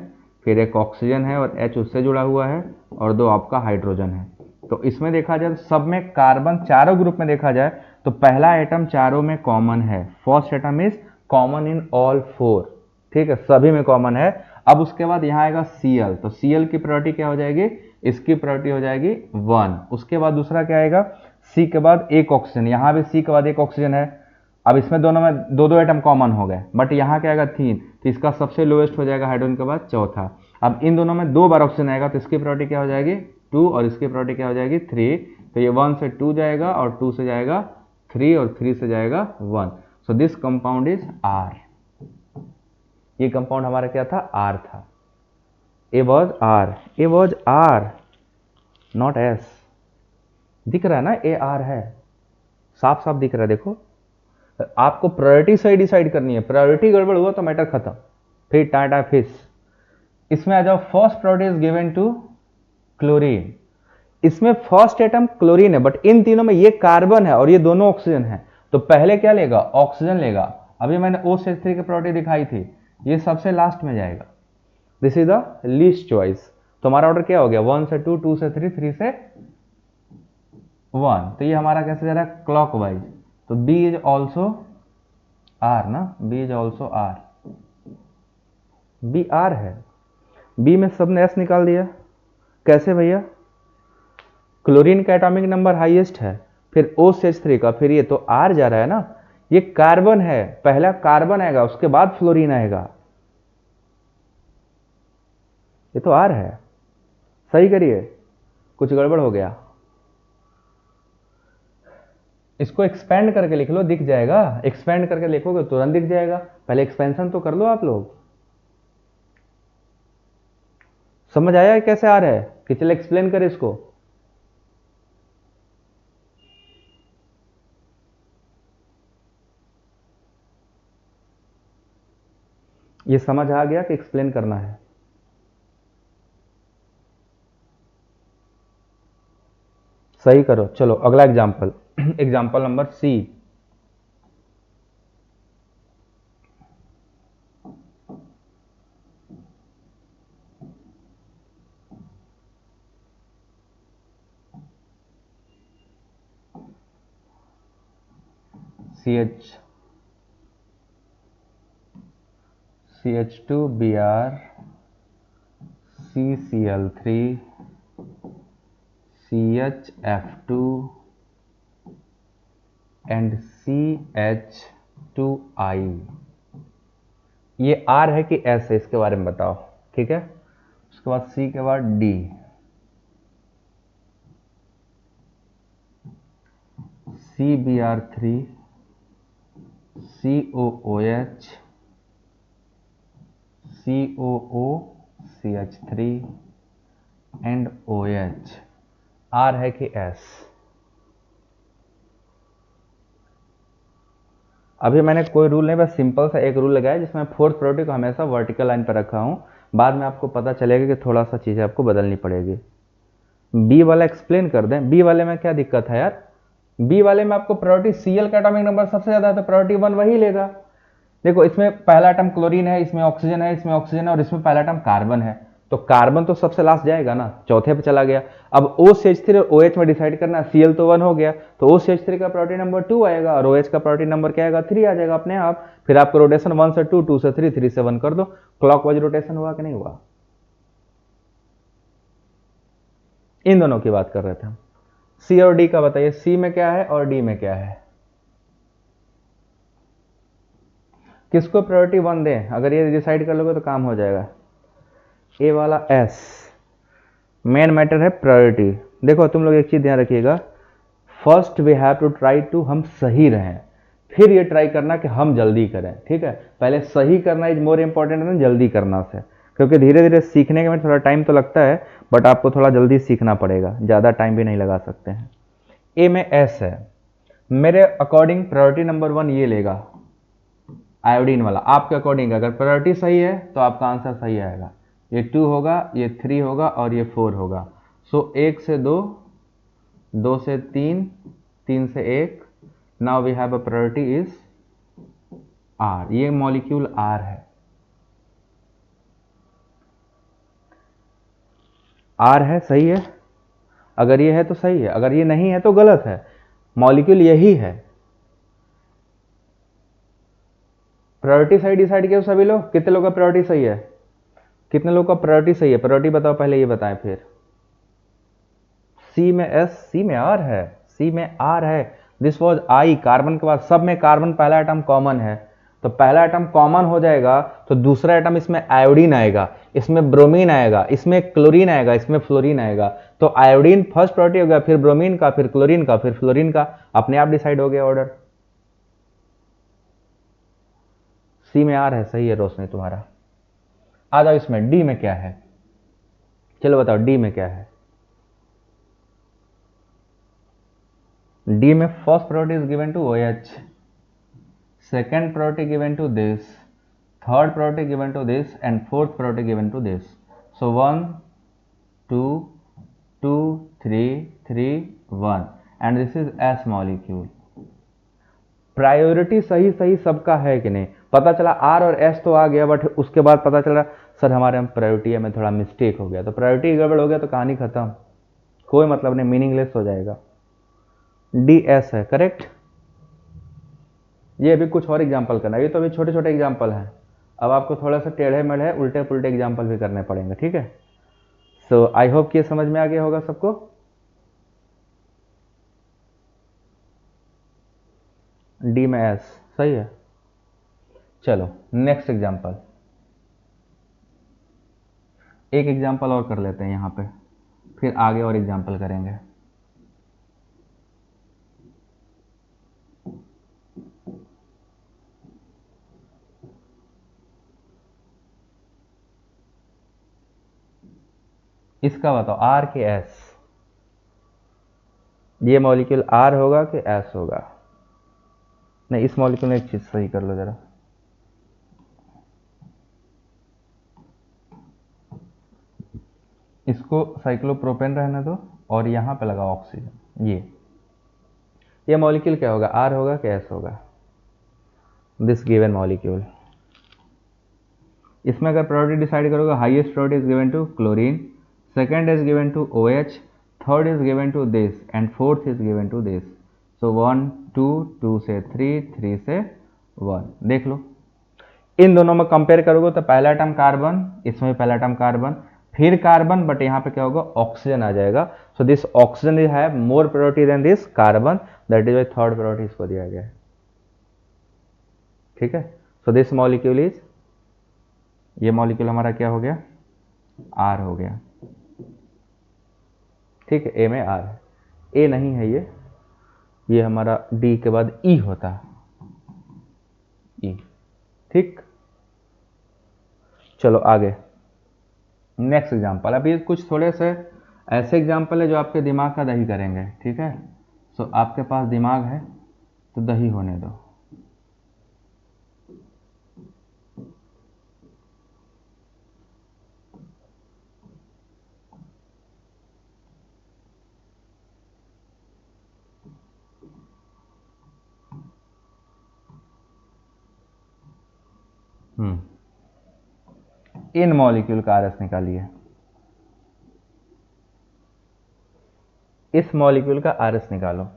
फिर एक ऑक्सीजन है और H उससे जुड़ा हुआ है, और 2 आपका हाइड्रोजन है। तो इसमें देखा जाए तो सब में कार्बन, चारों ग्रुप में देखा जाए तो पहला एटम चारों में कॉमन है। First atom is common in all 4, ठीक है, सभी में कॉमन है। अब उसके बाद यहाँ आएगा Cl, तो Cl की प्रायोरिटी क्या हो जाएगी, इसकी प्रायोरिटी हो जाएगी 1। उसके बाद दूसरा क्या आएगा, C के बाद एक ऑक्सीजन, यहाँ भी C के बाद एक ऑक्सीजन है। अब इसमें दोनों में 2 एटम कॉमन हो गए, बट यहाँ क्या आएगा 3, तो इसका सबसे लोएस्ट हो जाएगा हाइड्रोजन के बाद चौथा। अब इन दोनों में 2 बार ऑक्सीजन आएगा तो इसकी प्रायोरिटी क्या हो जाएगी 2, और इसकी प्रायोरिटी क्या हो जाएगी 3। तो ये 1 से 2 जाएगा, और 2 से जाएगा 3, और 3 से जाएगा 1। So this compound is R। ये कंपाउंड हमारा क्या था, R था। ए वॉज R नॉट S। दिख रहा है ना, AR है, साफ साफ दिख रहा है। देखो आपको प्रायोरिटी सही डिसाइड करनी है, प्रायोरिटी गड़बड़ हुआ तो मैटर खत्म, फिर टाटा फिश। इसमें आ जाओ, first priority is given to chlorine. इसमें फर्स्ट एटम क्लोरीन है, बट इन तीनों में ये कार्बन है और ये दोनों ऑक्सीजन है, तो पहले क्या लेगा, ऑक्सीजन लेगा। अभी मैंने OCH3 की प्रायोरिटी दिखाई थी, ये सबसे लास्ट में जाएगा। This is the least choice. तो हमारा ऑर्डर क्या हो गया, 1 से 2, 2 से 3, 3 से 1। तो ये हमारा कैसे जा रहा है, क्लॉकवाइज। तो बी इज ऑल्सो आर ना, B is also R, B R है। बी में सबने एस निकाल दिया। कैसे भैया, क्लोरीन का एटॉमिक नंबर हाईएस्ट है, फिर OCH3 का, फिर ये तो आर जा रहा है ना, ये कार्बन है, पहला कार्बन आएगा उसके बाद फ्लोरीन आएगा, ये तो आर है। सही करिए, कुछ गड़बड़ हो गया, इसको एक्सपेंड करके लिख लो, दिख जाएगा। एक्सपेंड करके लिखोगे तुरंत दिख जाएगा, पहले एक्सपेंशन तो कर लो आप लोग। समझ आया कैसे आ रहा है कि चलो एक्सप्लेन करें इसको। ये समझ आ गया कि एक्सप्लेन करना है। सही करो। चलो अगला example, example number C. CH2Br, CCl3, CHF2 and CH2I। ये R है कि S है, इसके बारे में बताओ। ठीक है, उसके बाद C के बाद D, CBr3, COOH, COOCH3 and OH। R है कि S। अभी मैंने कोई रूल नहीं, बस सिंपल सा एक रूल लगाया जिसमें फोर्थ प्रायोरिटी को हमेशा वर्टिकल लाइन पर रखा हूं। बाद में आपको पता चलेगा कि थोड़ा सा चीज़ें आपको बदलनी पड़ेगी। बी वाला एक्सप्लेन कर दें। बी वाले में क्या दिक्कत है यार, बी वाले में आपको प्रायोरिटी Cl का एटॉमिक नंबर सबसे ज़्यादा है तो प्रायोरिटी 1 वही लेगा। देखो इसमें पहला एटम क्लोरीन है, इसमें ऑक्सीजन है, इसमें ऑक्सीजन है, और इसमें पहला एटम कार्बन है, तो कार्बन तो सबसे लास्ट जाएगा ना, चौथे पे चला गया। अब OCH3 और OH में डिसाइड करना है, Cl तो 1 हो गया, तो OCH3 का प्रायोरिटी नंबर 2 आएगा और OH का प्रायोरिटी नंबर क्या आएगा, 3 आ जाएगा अपने आप। फिर आपको रोटेशन 1 से 2, 2 से 3, 3 से 1 कर दो। क्लॉकवाइज रोटेशन हुआ कि नहीं हुआ। इन दोनों की बात कर रहे थे हम। सी और डी का बताइए, सी में क्या है और डी में क्या है। किसको प्रायोरिटी 1 दें, अगर ये डिसाइड कर लोगे तो काम हो जाएगा। ए वाला एस मेन मैटर है प्रायोरिटी। देखो तुम लोग एक चीज ध्यान रखिएगा, first we have to try to हम सही रहें, फिर ये ट्राई करना कि हम जल्दी करें। ठीक है, पहले सही करना इज मोर इंपॉर्टेंट देन जल्दी करना से, क्योंकि धीरे धीरे सीखने में थोड़ा टाइम तो लगता है, बट आपको थोड़ा जल्दी सीखना पड़ेगा, ज़्यादा टाइम भी नहीं लगा सकते हैं। ए में एस है, मेरे अकॉर्डिंग प्रायोरिटी नंबर 1 ये लेगा, आयोडीन वाला। आपके अकॉर्डिंग अगर प्रायोरिटी सही है तो आपका आंसर सही आएगा। ये 2 होगा, ये 3 होगा और ये 4 होगा। सो 1 से 2, 2 से 3, 3 से 1। Now we have a priority is R, ये मॉलिक्यूल आर है। आर है, सही है। अगर ये है तो सही है, अगर ये नहीं है तो गलत है। मॉलिक्यूल यही है। प्रायोरिटी सही डिसाइड किया सभी लोग, कितने लोग का प्रायोरिटी सही है, कितने लोग का प्रायोरिटी सही है, प्रायोरिटी बताओ पहले, ये बताएं फिर। सी में एस, सी में आर है, सी में आर है। दिस वॉज आई, कार्बन के बाद सब में कार्बन पहला एटम कॉमन है, तो पहला एटम कॉमन हो जाएगा तो दूसरा एटम इसमें आयोडीन आएगा, इसमें ब्रोमीन आएगा, इसमें क्लोरीन आएगा, इसमें फ्लोरीन आएगा। तो आयोडीन फर्स्ट प्रायोरिटी हो गया, फिर ब्रोमीन का, फिर क्लोरीन का, फिर फ्लोरीन का, अपने आप डिसाइड हो गया ऑर्डर। सी में आर है, सही है रोशनी तुम्हारा। आ जाओ इसमें डी में क्या है, चलो बताओ डी में क्या है। डी में first priority is given to OH, second priority given to this, third priority given to this, and fourth priority given to this. So 1, 2, 2, 3, 3, 1, and this is S molecule. Priority सही सही सबका है कि नहीं, पता चला आर और एस तो आ गया, बट उसके बाद पता चला सर हमारे हम प्रायोरिटी में थोड़ा मिस्टेक हो गया, तो प्रायोरिटी गड़बड़ हो गया तो कहानी खत्म, कोई मतलब नहीं, मीनिंगलेस हो जाएगा। डी एस है करेक्ट। ये अभी कुछ और एग्जाम्पल करना है, ये तो अभी छोटे छोटे एग्जाम्पल हैं, अब आपको थोड़ा सा टेढ़े मेढ़े उल्टे पुल्टे एग्जाम्पल भी करने पड़ेंगे, ठीक है। सो आई होप कि ये समझ में आ गया होगा सबको। डी में एस सही है। चलो नेक्स्ट एग्जाम्पल, एक एग्जाम्पल और कर लेते हैं यहाँ पे, फिर आगे और एग्जाम्पल करेंगे। इसका बताओ आर के एस, ये मॉलिक्यूल आर होगा कि एस होगा? नहीं, इस मॉलिक्यूल में एक चीज सही कर लो जरा, इसको साइक्लोप्रोपेन रहने दो और यहां पे लगाओ ऑक्सीजन। ये मॉलिक्यूल क्या होगा, आर होगा कि एस होगा? दिस गिवन मॉलिक्यूल, इसमें अगर प्रायोरिटी डिसाइड करोगे, highest priority is given to chlorine, second is given to OH, third is given to this and fourth is given to this. So 1 2 2 से 3 3 से 1। देख लो इन दोनों में कंपेयर करोगे तो पहला एटम कार्बन, इसमें भी पहला एटम कार्बन, फिर कार्बन, बट यहाँ पे क्या होगा, ऑक्सीजन आ जाएगा। So this oxygen is have more priority than this carbon, that is why third priority इसको दिया गया है, ठीक है। सो दिस मॉलिक्यूल इज, ये मॉलिक्यूल हमारा क्या हो गया, आर हो गया, ठीक है। ए में आर है, ए नहीं है ये हमारा डी के बाद ई होता है, ई, ठीक। चलो आगे नेक्स्ट एग्जाम्पल, अभी कुछ थोड़े से ऐसे एग्जाम्पल है जो आपके दिमाग का दही करेंगे, ठीक है। सो आपके पास दिमाग है तो दही होने दो। इन मॉलिक्यूल का आरएस निकालिए, इस मॉलिक्यूल का आरएस निकालो।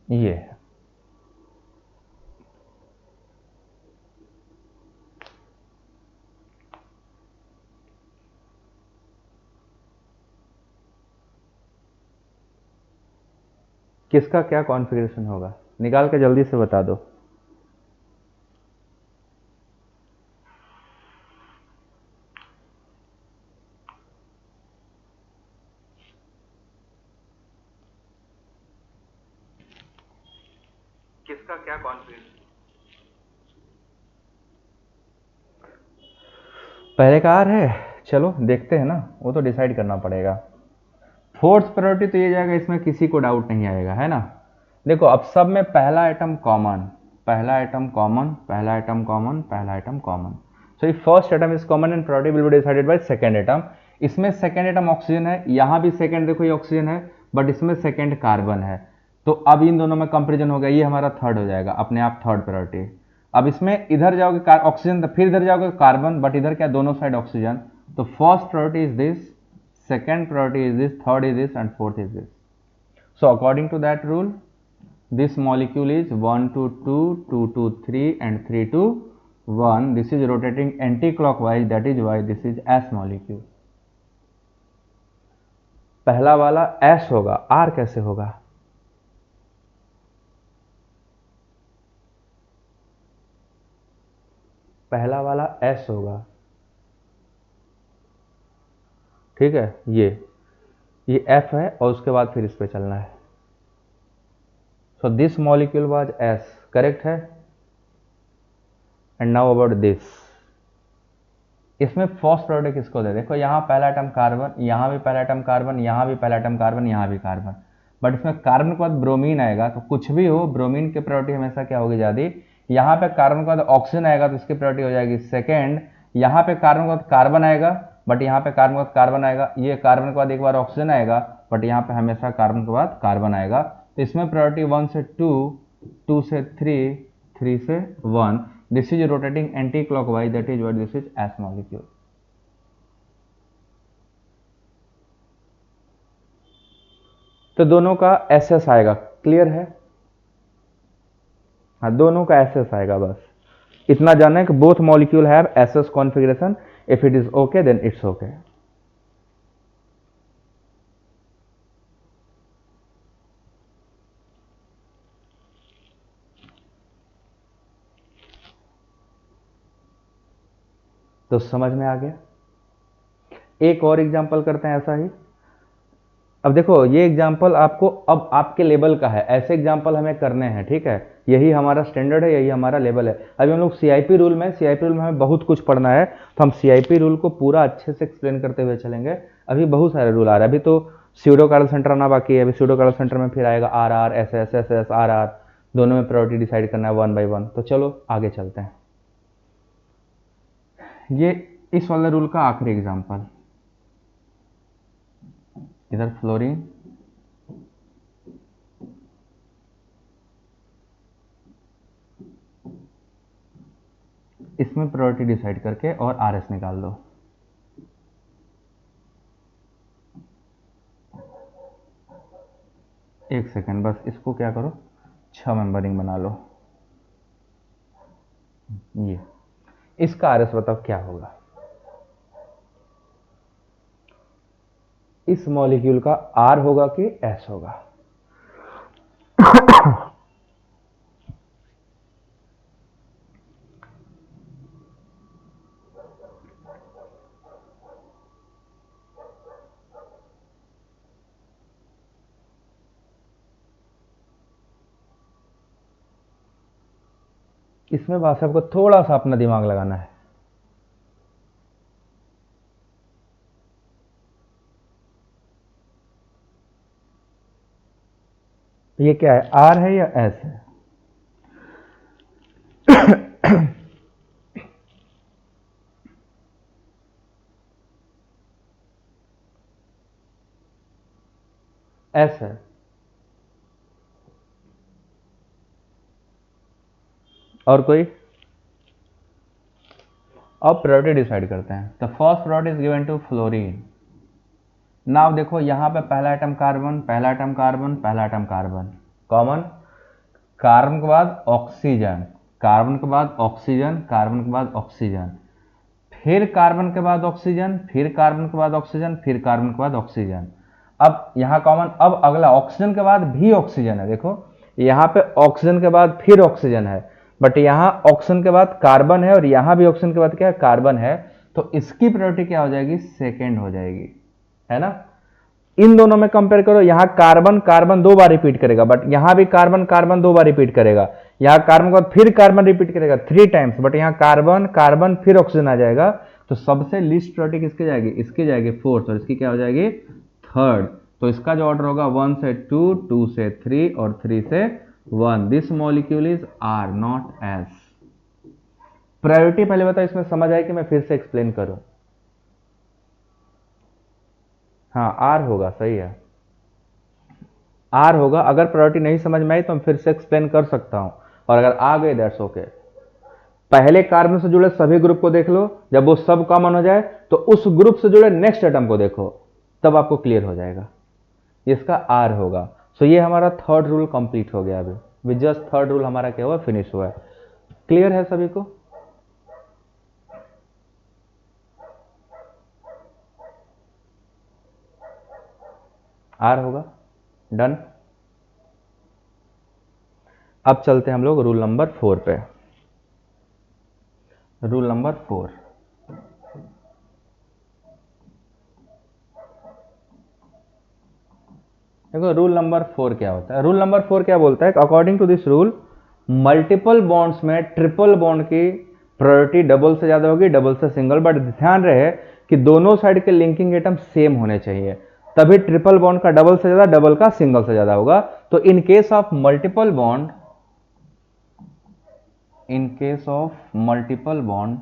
ये है, किसका क्या कॉन्फ़िगरेशन होगा, निकाल के जल्दी से बता दो। किसका क्या कॉन्फ़िगरेशन, पहले का आर है, चलो देखते हैं ना, वो तो डिसाइड करना पड़ेगा। फोर्थ प्रायोरिटी तो ये जाएगा, इसमें किसी को डाउट नहीं आएगा, है ना। देखो अब सब में पहला आइटम कॉमन, पहला आइटम कॉमन, पहला आइटम कॉमन, पहला item common. So if first item is common and priority will be decided by second item. इसमें सेकंड आइटम ऑक्सीजन है, यहाँ भी सेकंड, देखो ये ऑक्सीजन है बट इसमें सेकंड कार्बन है, तो अब इन दोनों में कंपेरिजन हो गया, ये हमारा थर्ड हो जाएगा अपने आप, थर्ड प्रायोरिटी। अब इसमें इधर जाओगे ऑक्सीजन, तो फिर इधर जाओगे कार्बन, बट इधर क्या दोनों साइड ऑक्सीजन, तो first priority is this, second priority is this, third is this and fourth is this. So according to that rule, this molecule is 1 to 2, 2 to 3 and 3 to 1. This is rotating anti-clockwise, that is why this is S molecule. पहला वाला S होगा, R कैसे होगा? पहला वाला S होगा, ठीक है, ये F है और उसके बाद फिर इस पे चलना है। So this molecule was S, correct है। एंड नाउ अबाउट दिस, इसमें फर्स्ट प्रोडक्ट किसको दे, देखो यहाँ पहला एटम कार्बन, यहाँ भी पहला एटम कार्बन, यहाँ भी पहला एटम कार्बन, यहाँ भी कार्बन, बट इसमें कार्बन के बाद ब्रोमीन आएगा, तो कुछ भी हो ब्रोमीन की प्रायोरिटी हमेशा क्या होगी ज़्यादा। यहाँ पे कार्बन के बाद ऑक्सीजन आएगा तो इसकी प्रायोरिटी हो जाएगी सेकेंड। यहाँ पे कार्बन के बाद कार्बन आएगा, बट यहाँ पे कार्बन के बाद कार्बन आएगा, ये कार्बन के बाद एक बार ऑक्सीजन आएगा, बट यहाँ पे हमेशा कार्बन के बाद कार्बन आएगा। तो इसमें प्रायोरिटी 1 से 2, 2 से 3, 3 से 1। This is rotating anti clockwise, that is what this is S molecule. तो दोनों का एसएस आएगा, क्लियर है। हाँ, दोनों का एसएस आएगा, बस इतना जानना है कि both molecule have SS configuration. If it is okay then it's okay. तो समझ में आ गया। एक और एग्जांपल करते हैं ऐसा ही। अब देखो ये एग्जांपल आपको अब आपके लेवल का है, ऐसे एग्जांपल हमें करने हैं, ठीक है। यही हमारा स्टैंडर्ड है, यही हमारा लेवल है। अभी हम लोग सीआईपी रूल में हमें बहुत कुछ पढ़ना है, तो हम सीआईपी रूल को पूरा अच्छे से एक्सप्लेन करते हुए चलेंगे। अभी बहुत सारे रूल आ रहे हैं, अभी तो स्यूडो कार्ल सेंटर आना बाकी है। अभी स्यूडो कार्ल सेंटर में फिर आएगा R R, S S, S S, R R, दोनों में प्रायोरिटी डिसाइड करना है 1 by 1। तो चलो आगे चलते हैं। ये इस वाले रूल का आखिरी एग्जाम्पल, इधर फ्लोरीन, इसमें प्रायोरिटी डिसाइड करके और आर एस निकाल दो। एक सेकेंड, बस इसको क्या करो 6 मेंबरिंग बना लो। ये इसका आर एस बताओ क्या होगा। इस मॉलिक्यूल का आर होगा कि एस होगा। इसमें बस आपको थोड़ा सा अपना दिमाग लगाना है। ये क्या है, आर है या एस है? एस है। और कोई? अब प्रायोरिटी डिसाइड करते हैं। The first priority is given to fluorine. Now देखो यहाँ पे पहला एटम कार्बन, पहला एटम कार्बन, पहला एटम कार्बन कॉमन, कार्बन के बाद ऑक्सीजन, कार्बन के बाद ऑक्सीजन, कार्बन के बाद ऑक्सीजन, फिर कार्बन के बाद ऑक्सीजन, फिर कार्बन के बाद ऑक्सीजन, फिर कार्बन के बाद ऑक्सीजन। अब यहाँ कॉमन, अब अगला ऑक्सीजन के बाद भी ऑक्सीजन है। देखो यहाँ पे ऑक्सीजन के बाद फिर ऑक्सीजन है, बट यहाँ ऑक्सीजन के बाद कार्बन है और यहाँ भी ऑक्सीजन के बाद क्या है, कार्बन है। तो इसकी प्रायोरिटी क्या हो जाएगी, सेकेंड हो जाएगी, है ना। इन दोनों में कंपेयर करो, यहाँ कार्बन कार्बन 2 बार रिपीट करेगा, बट यहाँ भी कार्बन कार्बन 2 बार रिपीट करेगा। यहाँ कार्बन के बाद फिर कार्बन रिपीट करेगा 3 टाइम्स, बट यहाँ कार्बन कार्बन फिर ऑक्सीजन आ जाएगा। तो सबसे लिस्ट प्रायोरिटी किसकी जाएगी, इसकी जाएगी फोर्थ, और इसकी क्या हो जाएगी, थर्ड। तो इसका जो ऑर्डर होगा 1 से 2, 2 से 3 और 3 से 1। This molecule is R not S. Priority पहले बताओ, इसमें समझ आए कि मैं फिर से एक्सप्लेन करूं? हाँ आर होगा, सही है, आर होगा। अगर प्रायोरिटी नहीं समझ में आई तो मैं फिर से एक्सप्लेन कर सकता हूं, और अगर आ गए दैट्स ओके। पहले कार्बन से जुड़े सभी ग्रुप को देख लो, जब वो सब कॉमन हो जाए तो उस ग्रुप से जुड़े नेक्स्ट एटम को देखो, तब आपको क्लियर हो जाएगा। इसका आर होगा। सो ये हमारा थर्ड रूल कंप्लीट हो गया। अभी विद जस्ट थर्ड रूल हमारा क्या हुआ, फिनिश हुआ है। क्लियर है सभी को? आर होगा, डन। अब चलते हैं हम लोग रूल नंबर 4 पे। Rule number 4। देखो रूल नंबर 4 क्या होता है। रूल नंबर 4 क्या बोलता है, according to this rule multiple bonds में ट्रिपल बॉन्ड की प्रायोरिटी डबल से ज्यादा होगी, डबल से सिंगल, बट ध्यान रहे कि दोनों साइड के लिंकिंग एटम सेम होने चाहिए, तभी ट्रिपल बॉन्ड का डबल से ज्यादा, डबल का सिंगल से ज्यादा होगा। तो इन case of multiple bond, in case of multiple bond,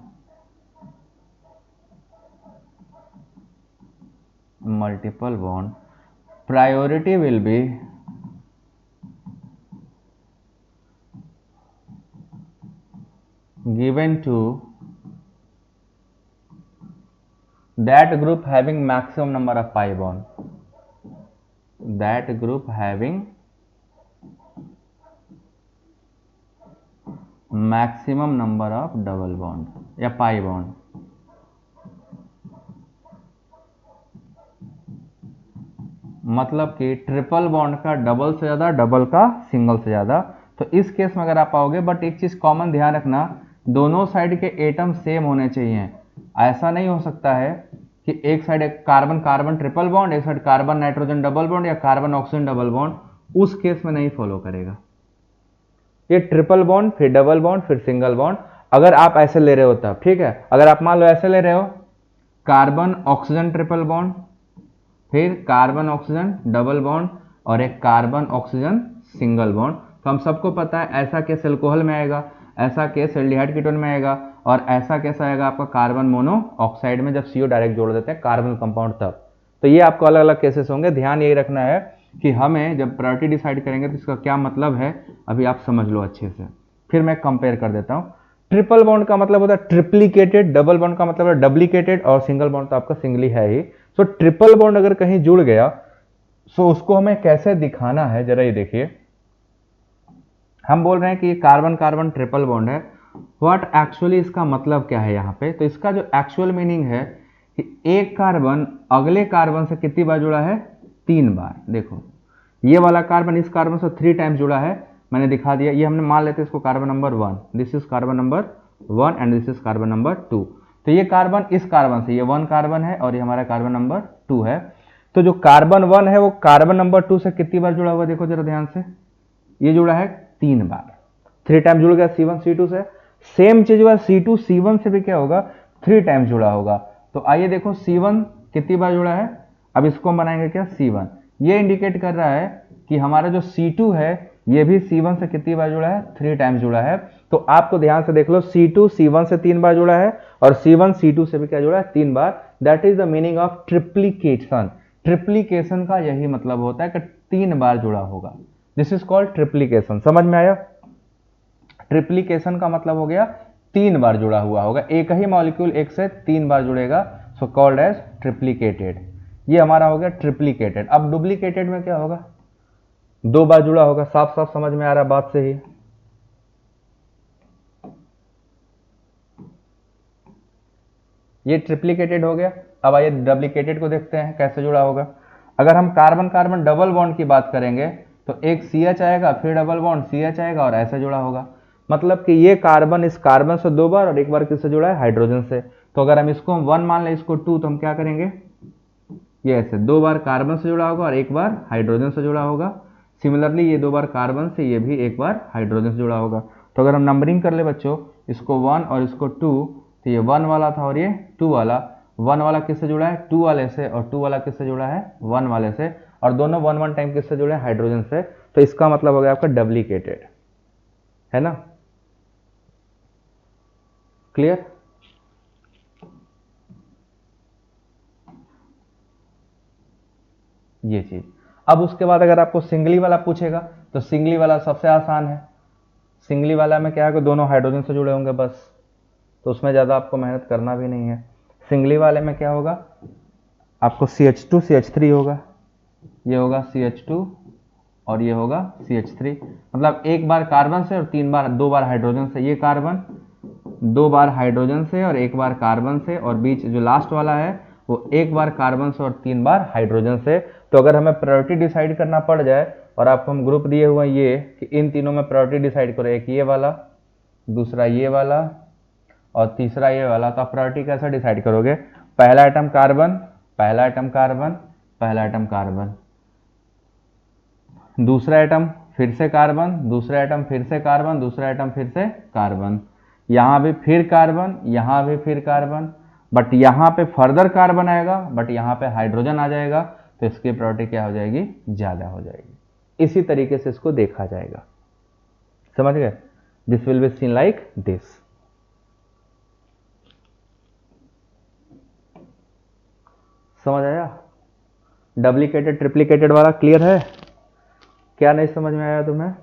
multiple bond priority will be given to that group having maximum number of pi bond, that group having maximum number of double bond या pi bond। मतलब कि triple bond का double से ज्यादा, double का single से ज्यादा। तो इस केस में अगर आप आओगे, बट एक चीज कॉमन ध्यान रखना, दोनों साइड के एटम सेम होने चाहिए। ऐसा नहीं हो सकता है कि एक side carbon carbon triple bond, एक side carbon nitrogen double bond या कार्बन ऑक्सीजन डबल बॉन्ड, उस केस में नहीं फॉलो करेगा। ये ट्रिपल बॉन्ड फिर डबल बॉन्ड फिर सिंगल बॉन्ड, अगर आप ऐसे ले रहे हो तब ठीक है। अगर आप मान लो ऐसे ले रहे हो, कार्बन ऑक्सीजन ट्रिपल बॉन्ड, फिर कार्बन ऑक्सीजन डबल बॉन्ड और एक कार्बन ऑक्सीजन सिंगल बॉन्ड, तो हम सबको पता है ऐसा केस एल्कोहल में आएगा, ऐसा केस एल्डिहाइड कीटोन में आएगा, और ऐसा केस आएगा आपका कार्बन मोनो ऑक्साइड में, जब CO डायरेक्ट जोड़ देते हैं कार्बन कंपाउंड तब। तो ये आपको अलग अलग केसेस होंगे। ध्यान यही रखना है कि हमें जब प्रायोरिटी डिसाइड करेंगे तो इसका क्या मतलब है, अभी आप समझ लो अच्छे से। फिर मैं कंपेयर कर देता हूँ। ट्रिपल बॉन्ड का मतलब होता है ट्रिप्लीकेटेड, डबल बॉन्ड का मतलब है डुप्लीकेटेड, और सिंगल बॉन्ड तो आपका सिंगली है ही। सो ट्रिपल बॉन्ड अगर कहीं जुड़ गया, सो उसको हमें कैसे दिखाना है, जरा ये देखिए। हम बोल रहे हैं कि ये कार्बन कार्बन ट्रिपल बॉन्ड है, व्हाट एक्चुअली इसका मतलब क्या है यहाँ पे। तो इसका जो एक्चुअल मीनिंग है कि एक कार्बन अगले कार्बन से कितनी बार जुड़ा है, 3 बार। देखो ये वाला कार्बन इस कार्बन से 3 टाइम्स जुड़ा है, मैंने दिखा दिया। ये हमने मान लेते हैं इसको carbon number 1, this is carbon number 1 and this is carbon number 2। तो ये कार्बन इस कार्बन से, ये 1 कार्बन है और ये हमारा कार्बन नंबर 2 है। तो जो कार्बन 1 है वो कार्बन नंबर 2 से कितनी बार जुड़ा हुआ, देखो जरा ध्यान से, ये जुड़ा है 3 बार, 3 टाइम जुड़ गया C1 C2 से। सेम चीज हुआ C2 C1 से भी क्या होगा, 3 टाइम्स जुड़ा होगा। तो आइए देखो C1 कितनी बार जुड़ा है, अब इसको हम बनाएंगे क्या, C1। ये इंडिकेट कर रहा है कि हमारा जो C2 है ये भी C1 से कितनी बार जुड़ा है, 3 टाइम्स जुड़ा है। तो आपको ध्यान से देख लो, C2 C1 से 3 बार जुड़ा है और C1 C2 से भी क्या जुड़ा है, 3 बार। That is the meaning of triplication. Triplication का यही मतलब होता है कि 3 बार जुड़ा होगा। This is called triplication. समझ में आया। ट्रिप्लीकेशन का मतलब हो गया 3 बार जुड़ा हुआ होगा, एक ही मॉलिक्यूल एक से 3 बार जुड़ेगा, सो कॉल्ड एज ट्रिप्लीकेटेड। ये हमारा हो गया ट्रिप्लीकेटेड। अब डुप्लीकेटेड में क्या होगा, 2 बार जुड़ा होगा। साफ साफ समझ में आ रहा बात से ही। ये ट्रिप्लीकेटेड हो गया। अब आइए डुप्लीकेटेड को देखते हैं कैसे जुड़ा होगा। अगर हम कार्बन कार्बन डबल बॉन्ड की बात करेंगे तो एक CH आएगा, फिर डबल बॉन्ड CH आएगा और ऐसे जुड़ा होगा। मतलब कि ये कार्बन इस कार्बन से 2 बार और एक बार किससे जुड़ा है, हाइड्रोजन से। तो अगर हम इसको 1 मान लें, इसको 2, तो हम क्या करेंगे, ये ऐसे 2 बार कार्बन से जुड़ा होगा और एक बार हाइड्रोजन से जुड़ा होगा। सिमिलरली ये 2 बार कार्बन से, ये भी एक बार हाइड्रोजन से जुड़ा होगा। तो अगर हम नंबरिंग कर ले बच्चों, इसको 1 और इसको 2, तो ये 1 वाला था और ये 2 वाला। 1 वाला किससे जुड़ा है, 2 वाले से, और 2 वाला किससे जुड़ा है, 1 वाले से, और दोनों 1 टाइम किससे जुड़े हैं, हाइड्रोजन से। तो इसका मतलब हो गया आपका डुप्लीकेटेड, है ना। क्लियर। ये चीज। अब उसके बाद अगर आपको सिंगली वाला पूछेगा तो सिंगली वाला सबसे आसान है। सिंगली वाला में क्या है कि दोनों हाइड्रोजन से जुड़े होंगे बस, तो उसमें ज़्यादा आपको मेहनत करना भी नहीं है। सिंगली वाले में क्या होगा, आपको CH2 CH3 होगा, ये होगा CH2 और ये होगा CH3। मतलब एक बार कार्बन से और 2 बार हाइड्रोजन से। ये कार्बन 2 बार हाइड्रोजन से और एक बार कार्बन से, और बीच जो लास्ट वाला है वो एक बार कार्बन से और 3 बार हाइड्रोजन से। तो अगर हमें प्रायोरिटी डिसाइड करना पड़ जाए और आपको हम ग्रुप दिए हुए हैं ये कि इन तीनों में प्रायोरिटी डिसाइड करो, एक ये वाला, दूसरा ये वाला और तीसरा ये वाला, तो आप प्रायोरिटी कैसे डिसाइड करोगे? पहला आइटम कार्बन, पहला आइटम कार्बन, पहला आइटम कार्बन, दूसरा आइटम फिर से कार्बन, दूसरा आइटम फिर से कार्बन, दूसरा आइटम फिर से कार्बन, यहाँ भी फिर कार्बन, यहाँ भी फिर कार्बन, बट यहाँ पे फर्दर कार्बन आएगा, बट यहाँ पे हाइड्रोजन आ जाएगा, तो इसकी प्रायोरिटी क्या हो जाएगी? ज़्यादा हो जाएगी। इसी तरीके से इसको देखा जाएगा, समझ गए? This will be seen like this. समझ आया? डुप्लीकेटेड ट्रिप्लीकेटेड वाला क्लियर है? क्या नहीं समझ में आया तुम्हें?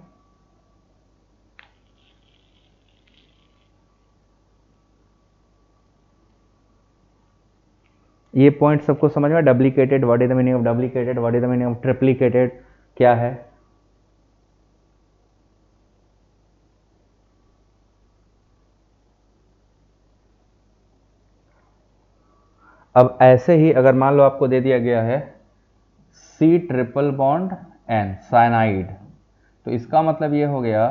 ये पॉइंट सबको समझ में? Duplicated, what is the meaning of duplicated, what is the meaning of triplicated, क्या है? अब ऐसे ही अगर मान लो आपको दे दिया गया है C triple bond N cyanide, तो इसका मतलब ये हो गया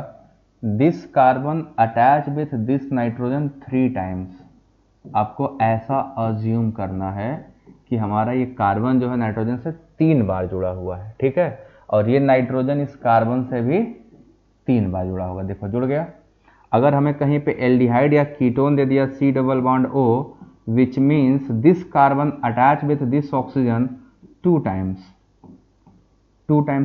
this carbon attach with this nitrogen 3 times. आपको ऐसा अज्यूम करना है कि हमारा ये कार्बन जो है नाइट्रोजन से 3 बार जुड़ा हुआ है, ठीक है, और ये नाइट्रोजन इस कार्बन से भी 3 बार जुड़ा होगा। देखो जुड़ गया। अगर हमें कहीं पे एल्डिहाइड या कीटोन दे दिया C double bond O, which means this carbon attach with this oxygen 2 times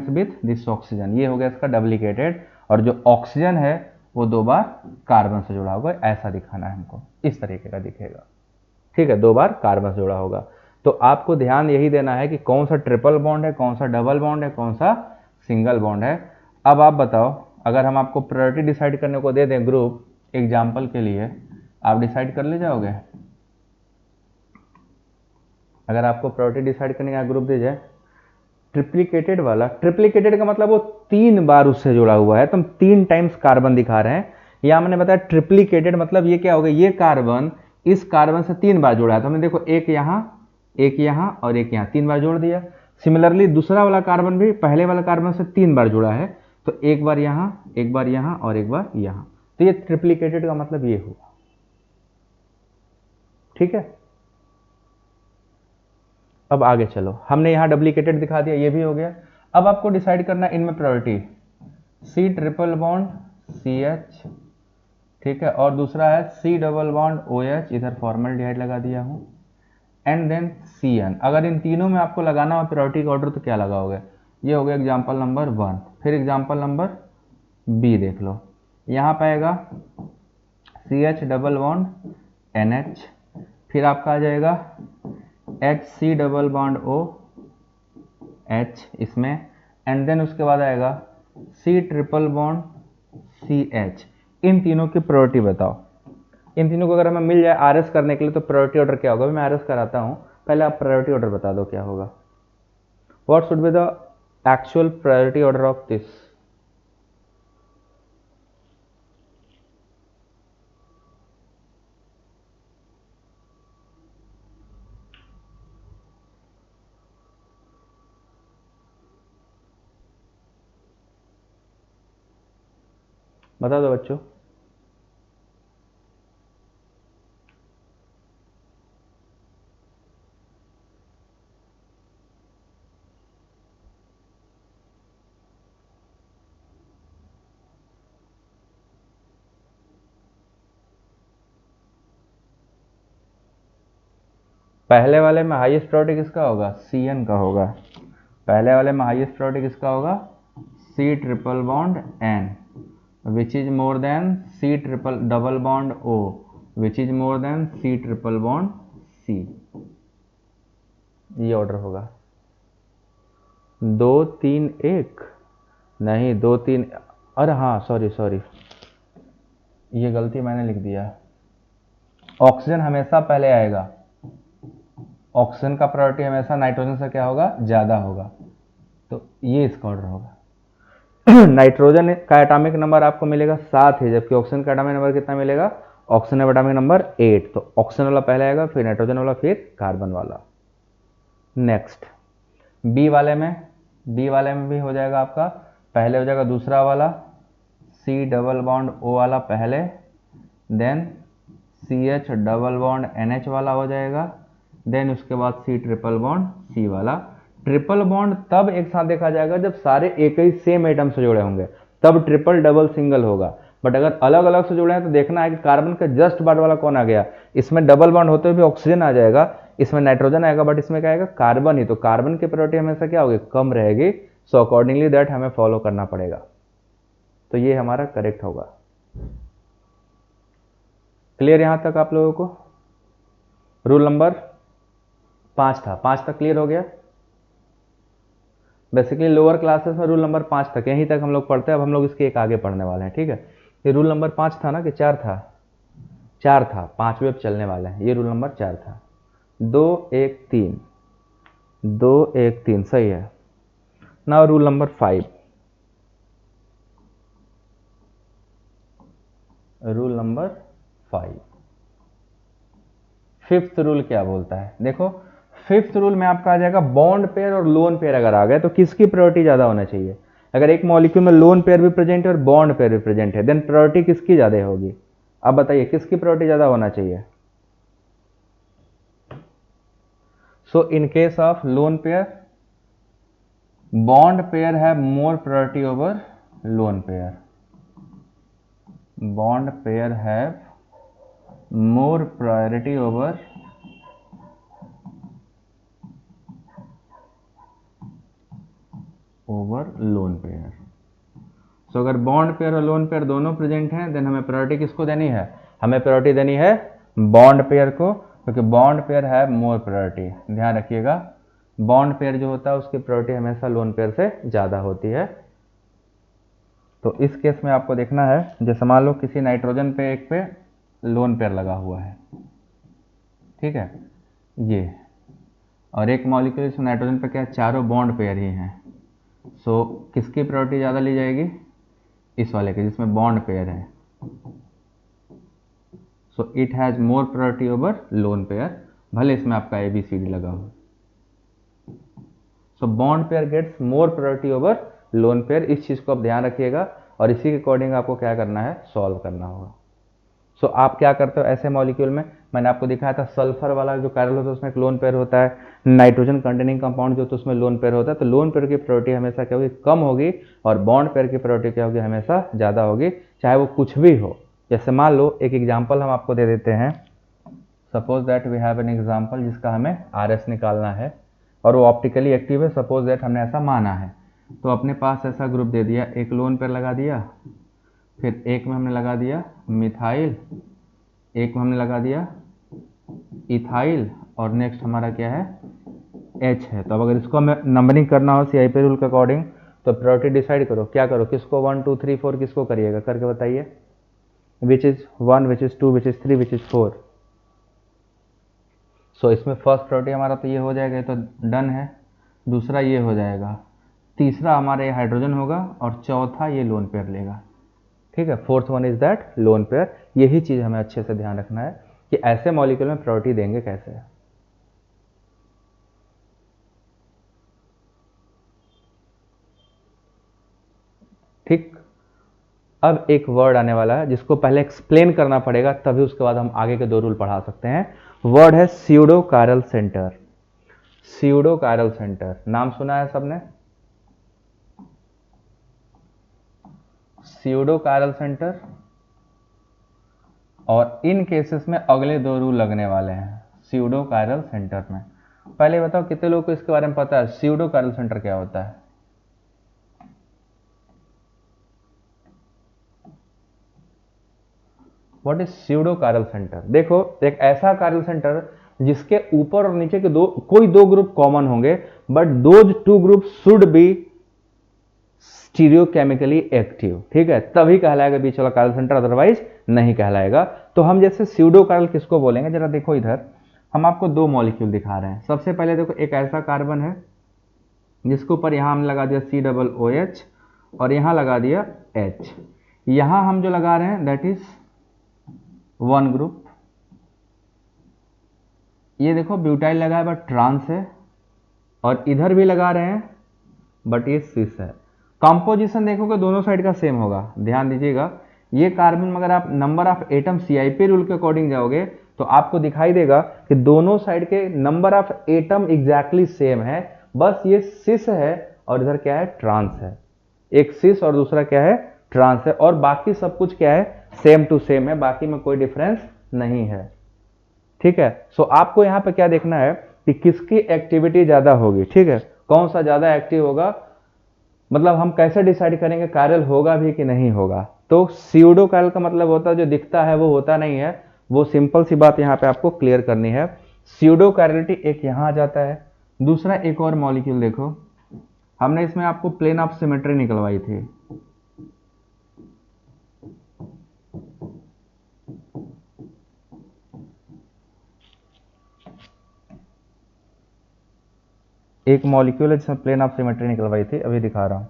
with this oxygen, ये हो गया इसका डुप्लीकेटेड, और जो ऑक्सीजन है वो 2 बार कार्बन से जुड़ा होगा, ऐसा दिखाना है हमको, इस तरीके का दिखेगा, ठीक है, 2 बार कार्बन से जुड़ा होगा। तो आपको ध्यान यही देना है कि कौन सा ट्रिपल बॉन्ड है, कौन सा डबल बॉन्ड है, कौन सा सिंगल बॉन्ड है। अब आप बताओ, अगर हम आपको प्रायोरिटी डिसाइड करने को दे दें ग्रुप, एग्जाम्पल के लिए, आप डिसाइड कर ले जाओगे? अगर आपको प्रायोरिटी डिसाइड करने का ग्रुप दे जाए ट्रिप्लीकेटेड वाला, ट्रिप्लीकेटेड का मतलब वो 3 बार उससे जुड़ा हुआ है, तो हम 3 टाइम्स कार्बन दिखा रहे हैं। या मैंने बताया ट्रिप्लीकेटेड मतलब ये क्या हो गया, ये कार्बन इस कार्बन से 3 बार जुड़ा है, तो हमने देखो एक यहाँ, एक यहाँ और एक यहाँ, 3 बार जोड़ दिया। सिमिलरली दूसरा वाला कार्बन भी पहले वाला कार्बन से 3 बार जुड़ा है, तो एक बार यहाँ, एक बार यहाँ और एक बार यहाँ, तो ये ट्रिप्लीकेटेड का मतलब ये हुआ, ठीक है। अब आगे चलो, हमने यहाँ डुप्लीकेटेड दिखा दिया, ये भी हो गया। अब आपको डिसाइड करना है इनमें priority, C triple bond CH, ठीक है, और दूसरा है C डबल बॉन्ड OH, इधर फॉर्मल्डिहाइड लगा दिया हूँ, एंड देन CN। अगर इन तीनों में आपको लगाना हो प्रायोरिटी का ऑर्डर तो क्या लगाओगे? ये हो गया एग्जाम्पल नंबर 1। फिर एग्जाम्पल नंबर B देख लो, यहाँ पे आएगा CH डबल बॉन्ड NH, फिर आपका आ जाएगा HC डबल बॉन्ड OH इसमें, एंड देन उसके बाद आएगा C ट्रिपल बॉन्ड CH। इन तीनों की प्रायोरिटी बताओ। इन तीनों को अगर हमें मिल जाए RS करने के लिए तो प्रायोरिटी ऑर्डर क्या होगा? मैं RS कराता हूँ, पहले आप प्रायोरिटी ऑर्डर बता दो क्या होगा। What should be the actual priority order of this? बता दो बच्चों। पहले वाले में हाईएस्ट प्रायोरिटी किसका होगा? CN का होगा। पहले वाले में हाईएस्ट प्रायोरिटी किसका होगा? C triple bond N which is more then C triple double bond O which is more then C triple bond C। ये ऑर्डर होगा 2 3 1, नहीं 2 3, अरे हाँ सॉरी, ये गलती मैंने लिख दिया। ऑक्सीजन हमेशा पहले आएगा, ऑक्सीजन का प्रायोरिटी हमेशा नाइट्रोजन से क्या होगा? ज़्यादा होगा, तो ये इसका ऑर्डर होगा। नाइट्रोजन का एटॉमिक नंबर आपको मिलेगा 7 है, जबकि ऑक्सीजन का एटॉमिक नंबर कितना मिलेगा? ऑक्सीजन का एटॉमिक नंबर 8, तो ऑक्सीजन वाला पहले आएगा, फिर नाइट्रोजन वाला, फिर कार्बन वाला। नेक्स्ट बी वाले में भी हो जाएगा आपका, पहले हो जाएगा दूसरा वाला C डबल बॉन्ड O वाला पहले, then CH double bond NH वाला हो जाएगा, देन उसके बाद C ट्रिपल बॉन्ड C वाला। ट्रिपल बॉन्ड तब एक साथ देखा जाएगा जब सारे एक ही सेम एटम से जुड़े होंगे, तब ट्रिपल डबल सिंगल होगा। बट अगर अलग अलग से जुड़े हैं तो देखना है कि कार्बन का जस्ट बाद वाला कौन आ गया। इसमें डबल बॉन्ड होते हुए भी ऑक्सीजन आ जाएगा, इसमें नाइट्रोजन आएगा, बट इसमें क्या आएगा, कार्बन ही। तो कार्बन की प्रायोरिटी हमेशा क्या होगी, कम रहेगी। सो अकॉर्डिंगली दैट हमें फॉलो करना पड़ेगा। तो ये हमारा करेक्ट होगा। क्लियर यहां तक आप लोगों को? रूल नंबर 5 था, 5 तक क्लियर हो गया। बेसिकली लोअर क्लासेस में रूल नंबर 5 तक, यहीं तक हम लोग पढ़ते हैं। अब हम लोग इसके एक आगे पढ़ने वाले हैं, ठीक है। ये रूल नंबर 5 था ना कि 4 था? 4 था, 5वें अब चलने वाले हैं। ये रूल नंबर 4 था। 2 1 3, 2 1 3 सही है। Now rule number 5। Rule number 5, fifth rule क्या बोलता है? देखो फिफ्थ रूल में आपका आ जाएगा बॉन्ड पेयर और लोन पेयर अगर आ गए तो किसकी प्रायोरिटी ज्यादा होना चाहिए। अगर एक मॉलिक्यूल में लोन पेयर भी प्रेजेंट है और बॉन्ड पेयर भी प्रेजेंट है, देन प्रायोरिटी किसकी ज्यादा होगी? अब बताइए किसकी प्रायोरिटी ज्यादा होना चाहिए? So in case of lone pair, bond pair have more priority over lone pair. Bond pair have more priority over lone pair. So अगर बॉन्ड पेयर और लोन पेयर दोनों प्रेजेंट हैं, देन हमें प्रायोरिटी किसको देनी है? हमें प्रायोरिटी देनी है बॉन्ड पेयर को, क्योंकि बॉन्ड पेयर है मोर प्रायोरिटी। ध्यान रखिएगा, बॉन्ड पेयर जो होता है उसकी प्रायोरिटी हमेशा लोन पेयर से ज़्यादा होती है। तो इस केस में आपको देखना है, जैसे मान लो किसी नाइट्रोजन पे एक पे लोन पेयर लगा हुआ है, ठीक है, ये, और एक मॉलिक्यूल इसमें नाइट्रोजन पे क्या है, चारों बॉन्ड पेयर ही हैं। सो किसकी प्रायोरिटी ज़्यादा ली जाएगी? इस वाले के, जिसमें बॉन्ड पेयर है। So it has more priority over lone pair, भले इसमें आपका ABCD लगा हो। So bond pair gets more priority over lone pair. इस चीज को आप ध्यान रखिएगा और इसी के अकॉर्डिंग आपको क्या करना है, सॉल्व करना होगा। सो आप क्या करते हो ऐसे मॉलिक्यूल में, मैंने आपको दिखाया था सल्फर वाला जो कार्बन होता है उसमें एक लोन पेयर होता है, नाइट्रोजन कंटेनिंग कंपाउंड जो होता है उसमें लोन पेयर होता है। तो लोन पेयर की प्रायोरिटी हमेशा क्या होगी, कम होगी, और बॉन्ड पेयर की प्रायोरिटी क्या होगी, हमेशा ज़्यादा होगी, चाहे वो कुछ भी हो। जैसे मान लो एक एग्जाम्पल हम आपको दे देते हैं। Suppose that we have an example जिसका हमें RS निकालना है और वो ऑप्टिकली एक्टिव है। सपोज दैट हमने ऐसा माना है, तो अपने पास ऐसा ग्रुप दे दिया, एक लोन पेयर लगा दिया, फिर एक में हमने लगा दिया मिथाइल, एक में हमने लगा दिया इथाइल, और नेक्स्ट हमारा क्या है, H है। तो अब अगर इसको हमें नंबरिंग करना हो CIP रूल के अकॉर्डिंग, तो प्रायोरिटी डिसाइड करो, क्या करो, किसको 1 2 3 4 किसको करिएगा, करके बताइए। Which is 1, which is 2, which is 3, which is 4। सो इसमें फर्स्ट प्रायोरिटी हमारा तो ये हो जाएगा, तो डन है। दूसरा ये हो जाएगा, तीसरा हमारा ये हाइड्रोजन होगा, और चौथा ये लोन पेयर लेगा, ठीक है। Fourth one is that lone pair. यही चीज हमें अच्छे से ध्यान रखना है कि ऐसे मॉलिक्यूल में प्रायोरिटी देंगे कैसे। ठीक, अब एक वर्ड आने वाला है जिसको पहले एक्सप्लेन करना पड़ेगा, तभी उसके बाद हम आगे के 2 रूल पढ़ा सकते हैं। वर्ड है pseudo chiral centre. Pseudo chiral centre नाम सुना है सबने? Pseudo chiral centre. और इन केसेस में अगले 2 रूल लगने वाले हैं स्यूडो कायरल सेंटर में। पहले बताओ कितने लोगों को इसके बारे में पता है, स्यूडो कायरल सेंटर क्या होता है? What is pseudo chiral centre? देखो, एक ऐसा कायरल सेंटर जिसके ऊपर और नीचे के कोई 2 ग्रुप कॉमन होंगे, but those 2 group should be stereochemically active, ठीक है, तभी कहलाएगा बीच वाला कायरल सेंटर, अदरवाइज नहीं कहलाएगा। तो हम जैसे स्यूडो कायरल किसको बोलेंगे, जरा देखो इधर, हम आपको 2 मॉलिक्यूल दिखा रहे हैं। सबसे पहले देखो, एक ऐसा कार्बन है जिसके ऊपर यहां हमने लगा दिया COOH और यहां लगा दिया H। यहां हम जो लगा रहे हैं दैट इज 1 ग्रुप। ये देखो ब्यूटाइल लगा है बट ट्रांस है, और इधर भी लगा रहे हैं बट ये सिस है। कंपोजिशन देखोगे दोनों साइड का सेम होगा, ध्यान दीजिएगा। ये कार्बन में अगर आप number of atom CIP rule के अकॉर्डिंग जाओगे तो आपको दिखाई देगा कि दोनों साइड के number of atom exactly same है, बस ये सिस है और इधर क्या है, ट्रांस है। एक सिस और दूसरा क्या है, ट्रांस है, और बाकी सब कुछ क्या है, सेम टू सेम है, बाकी में कोई डिफरेंस नहीं है। ठीक है, सो आपको यहां पे क्या देखना है कि किसकी एक्टिविटी ज्यादा होगी। ठीक है, कौन सा ज्यादा एक्टिव होगा, मतलब हम कैसे डिसाइड करेंगे कायरल होगा भी कि नहीं होगा। तो स्यूडो कायरल का मतलब होता है जो दिखता है वो होता नहीं है, वो सिंपल सी बात यहां पे आपको क्लियर करनी है। स्यूडो कायरलिटी एक यहां आ जाता है। दूसरा एक और मॉलिक्यूल देखो, हमने इसमें आपको प्लेन ऑफ सिमेट्री निकलवाई थी। एक मॉलिक्यूल है जिसमें प्लेन ऑफ सिमेट्री निकलवाई थी, अभी दिखा रहा हूं।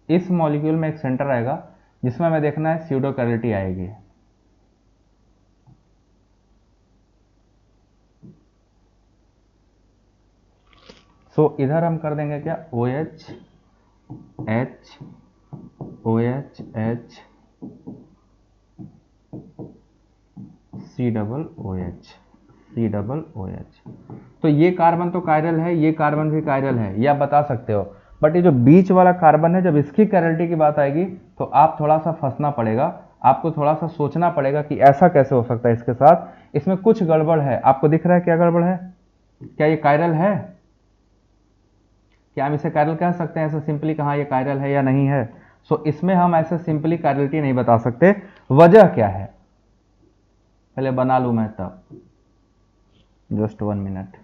इस मॉलिक्यूल में एक सेंटर आएगा जिसमें हमें देखना है स्यूडो कायरलिटी आएगी। सो इधर हम कर देंगे क्या, OH H OH H C OH। तो ये कार्बन तो कायरल है, ये कार्बन भी कायरल है, ये आप बता सकते हो। बट ये जो बीच वाला कार्बन है, जब इसकी कायरलिटी की बात आएगी तो आप थोड़ा सा फंसना पड़ेगा, आपको थोड़ा सा सोचना पड़ेगा कि ऐसा कैसे हो सकता है इसके साथ, इसमें कुछ गड़बड़ है। आपको दिख रहा है क्या गड़बड़ है, क्या ये कायरल है, क्या हम इसे कायरल कह सकते हैं ऐसे सिंपली कहा ये कायरल है या नहीं है। सो इसमें हम ऐसे सिंपली कायरलिटी नहीं बता सकते। वजह क्या है, पहले बना लूं मैं तब, जस्ट 1 मिनट।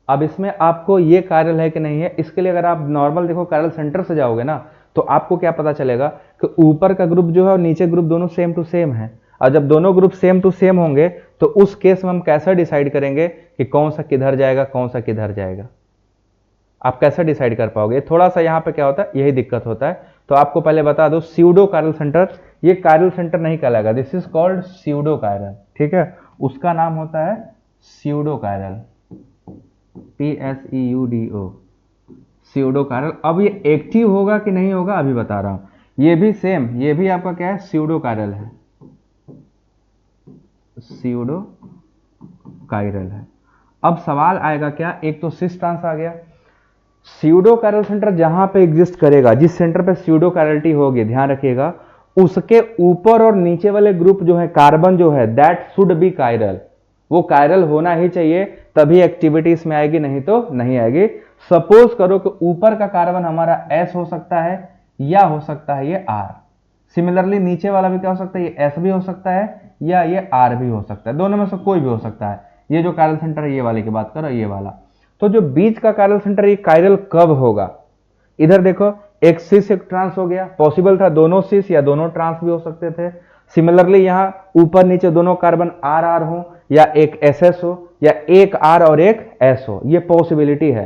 अब इसमें आपको ये कायरल है कि नहीं है, इसके लिए अगर आप नॉर्मल देखो कायरल सेंटर से जाओगे ना तो आपको क्या पता चलेगा कि ऊपर का ग्रुप जो है और नीचे ग्रुप दोनों सेम टू सेम है। और जब दोनों ग्रुप सेम टू सेम होंगे तो उस केस में हम कैसे डिसाइड करेंगे कि कौन सा किधर जाएगा, कौन सा किधर जाएगा, आप कैसे डिसाइड कर पाओगे। थोड़ा सा यहाँ पे क्या होता है, यही दिक्कत होता है। तो आपको पहले बता दो स्यूडो कायरल सेंटर, ये कायरल सेंटर नहीं कहलाएगा, this is called pseudo chiral. ठीक है, उसका नाम होता है pseudo chiral, PSEUDO, pseudo chiral. अब ये एक्टिव होगा कि नहीं होगा अभी बता रहा हूं। ये भी सेम, ये भी आपका क्या है, स्यूडो कायरल है, स्यूडो कायरल है। अब सवाल आएगा क्या, एक तो सिस ट्रांस आ गया, स्यूडो कायरल सेंटर जहां पे एग्जिस्ट करेगा, जिस सेंटर पे स्यूडो कायरलिटी होगी, ध्यान रखिएगा उसके ऊपर और नीचे वाले ग्रुप जो है, कार्बन जो है, दैट शुड बी कायरल, वो कायरल होना ही चाहिए, तभी एक्टिविटी इसमें आएगी, नहीं तो नहीं आएगी। सपोज करो कि ऊपर का कार्बन हमारा S हो सकता है या हो सकता है ये R। सिमिलरली नीचे वाला भी क्या हो सकता है, ये S भी हो सकता है या ये R भी हो सकता है, दोनों में से कोई भी हो सकता है। ये जो कायरल सेंटर है ये वाले की बात करो, ये वाला। तो जो बीच का कायरल सेंटर, ये कायरल कब होगा, इधर देखो एक सिस एक ट्रांस हो गया, पॉसिबल था दोनों सिस या दोनों ट्रांस भी हो सकते थे। सिमिलरली यहां ऊपर नीचे दोनों कार्बन आर आर हो या एक एस एस हो या एक आर और एक एस हो, ये पॉसिबिलिटी है।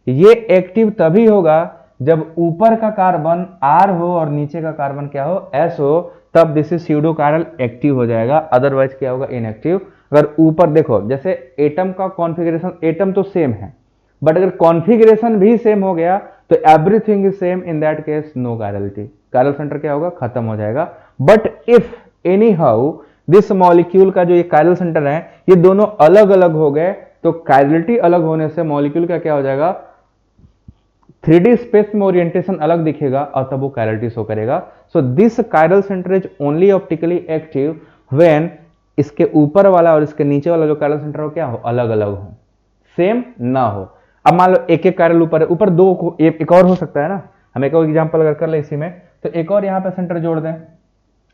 ये एक्टिव तभी होगा जब ऊपर का कार्बन आर हो और नीचे का कार्बन क्या हो, एस हो, तब this is pseudo chiral active हो जाएगा, अदरवाइज क्या होगा, इनएक्टिव। अगर ऊपर देखो जैसे एटम का कॉन्फ़िगरेशन, एटम तो सेम है बट अगर कॉन्फ़िगरेशन भी सेम हो गया तो everything is same, in that case no chirality, chiral centre क्या होगा, खत्म हो जाएगा। But if anyhow this molecule का जो ये कायरल सेंटर है ये दोनों अलग अलग हो गए तो कायरलिटी अलग होने से मॉलिक्यूल का क्या हो जाएगा, 3D स्पेस में ओरिएंटेशन अलग दिखेगा और तब वो कायरलिटी शो करेगा। So this chiral centre is only optically active when इसके ऊपर वाला और इसके नीचे वाला जो कायरल सेंटर हो क्या हो, अलग अलग हो, सेम ना हो। अब मान लो एक एक कायरल ऊपर है, ऊपर दो को एक और हो सकता है ना, हम एक और एग्जांपल अगर कर ले इसी में, तो एक और यहाँ पे सेंटर जोड़ दें,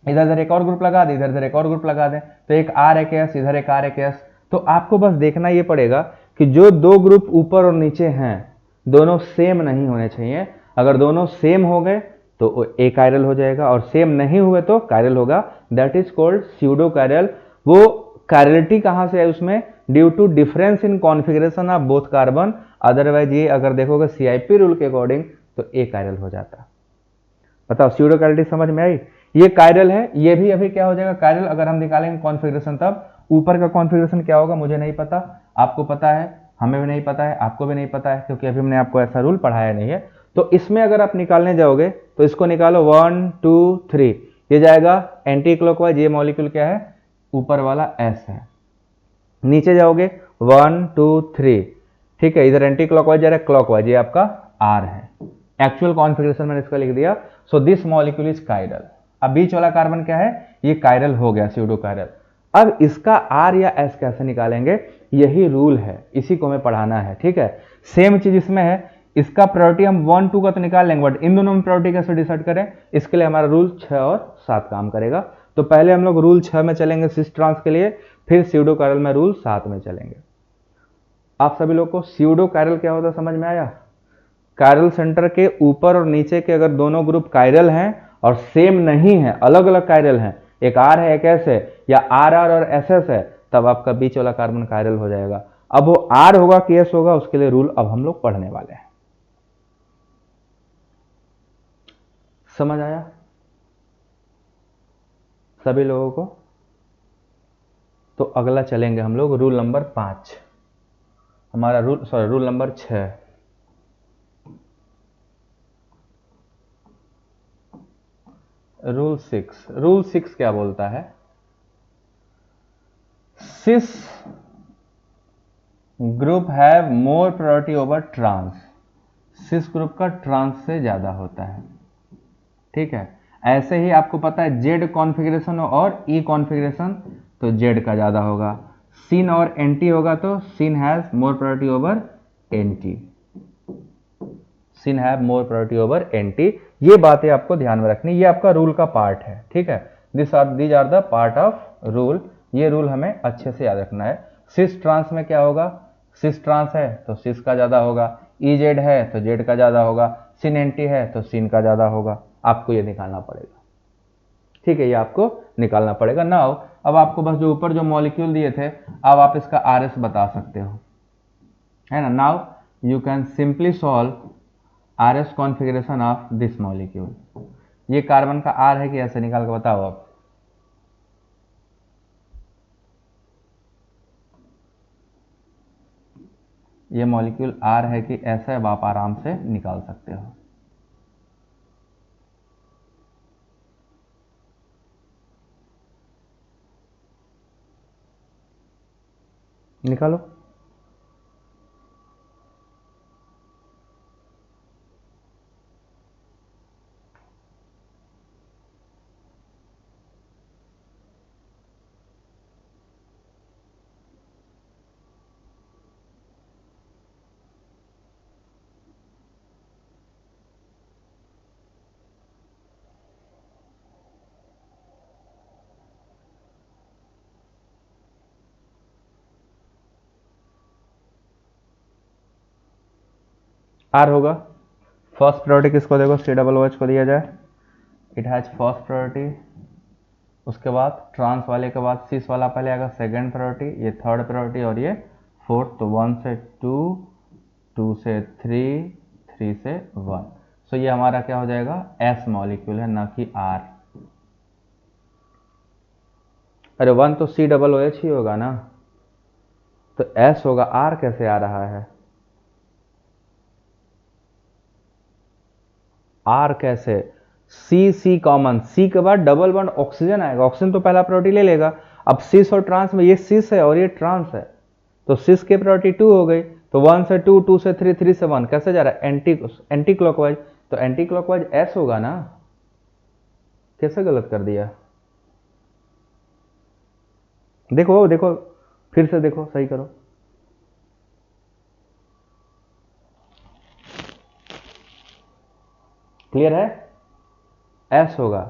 इधर इधर एक और ग्रुप लगा दें, इधर इधर एक और ग्रुप लगा दें, तो एक आर एक एस, इधर एक आर एक एस। तो आपको बस देखना ये पड़ेगा कि जो दो ग्रुप ऊपर और नीचे हैं दोनों सेम नहीं होने चाहिए। अगर दोनों सेम हो गए तो ए कायरल हो जाएगा और सेम नहीं हुए तो कायरल होगा, that is called pseudo chiral. वो कायरलिटी कहां से है उसमें, due to difference in configuration of both carbon, otherwise ये अगर देखोगे CIP रूल के अकॉर्डिंग तो ए कायरल हो जाता। बताओ स्यूडो कायरलिटी समझ में आई। ये कायरल है, ये भी अभी क्या हो जाएगा कायरल। अगर हम निकालेंगे कॉन्फ़िगरेशन तब ऊपर का कॉन्फ़िगरेशन क्या होगा मुझे नहीं पता, आपको पता है, हमें भी नहीं पता है, आपको भी नहीं पता है, क्योंकि अभी हमने आपको ऐसा रूल पढ़ाया नहीं है। तो इसमें अगर आप निकालने जाओगे तो इसको निकालो 1 2 3, ये जाएगा एंटी क्लॉकवाइज, ये मॉलिक्यूल क्या है ऊपर वाला एस है। नीचे जाओगे 1 2 3, ठीक है, इधर एंटी क्लॉकवाइज जा रहा है, क्लॉकवाइज ये आपका आर है। एक्चुअल कॉन्फ़िगरेशन मैंने इसका लिख दिया। सो दिस मॉलिक्यूल इज कायरल। अब बीच वाला कार्बन क्या है, ये कायरल हो गया, स्यूडो कायरल। अब इसका आर या एस कैसे निकालेंगे, यही रूल है, इसी को हमें पढ़ाना है, ठीक है। सेम चीज इसमें है, इसका प्रायोरिटी हम 1 2 का तो निकाल लेंगे, बट इन दोनों में प्रायोरिटी कैसे डिसाइड करें, इसके लिए हमारा रूल 6 और 7 काम करेगा। तो पहले हम लोग रूल 6 में चलेंगे सिस ट्रांस के लिए, फिर स्यूडो कायरल में रूल 7 में चलेंगे। आप सभी लोग को स्यूडो कायरल क्या होता है समझ में आया। कायरल सेंटर के ऊपर और नीचे के अगर दोनों ग्रुप कायरल हैं और सेम नहीं है, अलग अलग कायरल हैं, एक आर है एक एस है, या आर आर और एस एस है, तब आपका बीच वाला कार्बन कायरल हो जाएगा। अब वो आर होगा कि एस होगा, उसके लिए रूल अब हम लोग पढ़ने वाले हैं। समझ आया सभी लोगों को। तो अगला चलेंगे हम लोग रूल नंबर 5, हमारा रूल नंबर 6। रूल 6 क्या बोलता है, cis group have more priority over trans. Cis group का ट्रांस से ज्यादा होता है, ठीक है। ऐसे ही आपको पता है जेड कॉन्फ़िगरेशन और ई कॉन्फ़िगरेशन, तो जेड का ज्यादा होगा। सिन और एंटी होगा तो syn has more priority over anti, syn have more priority over anti. ये बातें आपको ध्यान में रखनी, ये आपका रूल का पार्ट है, ठीक है। These are the part of rule, ये रूल हमें अच्छे से याद रखना है। सिस ट्रांस में क्या होगा, सिस ट्रांस है तो सिस का ज्यादा होगा, ई जेड है तो जेड का ज्यादा होगा, सिन एंटी है तो सिन का ज्यादा होगा। आपको ये निकालना पड़ेगा, ठीक है, ये आपको निकालना पड़ेगा। नाउ अब आपको बस जो ऊपर जो मॉलिक्यूल दिए थे, अब आप इसका आर एस बता सकते हो, है ना। Now you can simply solve R S configuration of this molecule. ये कार्बन का आर है कि ऐसे निकाल के बताओ आप। ये मॉलिक्यूल आर है कि ऐसा, अब आप आराम से निकाल सकते हो। निकालो। आर होगा, फर्स्ट प्रायोरिटी किसको देखो, सी डबल ओ एच को दिया जाए, इट हैज फर्स्ट प्रायोरिटी। उसके बाद ट्रांस वाले के बाद सिस वाला पहले आएगा, सेकंड प्रायोरिटी, ये थर्ड प्रायोरिटी और ये फोर्थ। तो 1 से 2, 2 से 3, 3 से 1। सो ये हमारा क्या हो जाएगा, एस मॉलिक्यूल है, ना कि आर। अरे 1 तो सी डबल ओ एच ही होगा ना, तो एस होगा, आर कैसे आ रहा है, आर कैसे, सी सी कॉमन, सी के बाद डबल बॉन्ड ऑक्सीजन आएगा, ऑक्सीजन तो पहला प्रायोरिटी ले लेगा। अब सिस और ट्रांस में ये सिस है और ये ट्रांस है, तो सिस की प्रायोरिटी 2 हो गई, तो 1 से 2, 2 से 3, 3 से 1 कैसे जा रहा है, एंटी क्लॉकवाइज, तो एंटी क्लॉकवाइज एस होगा ना। कैसे गलत कर दिया, देखो देखो, फिर से देखो, सही करो। क्लियर है, एस होगा।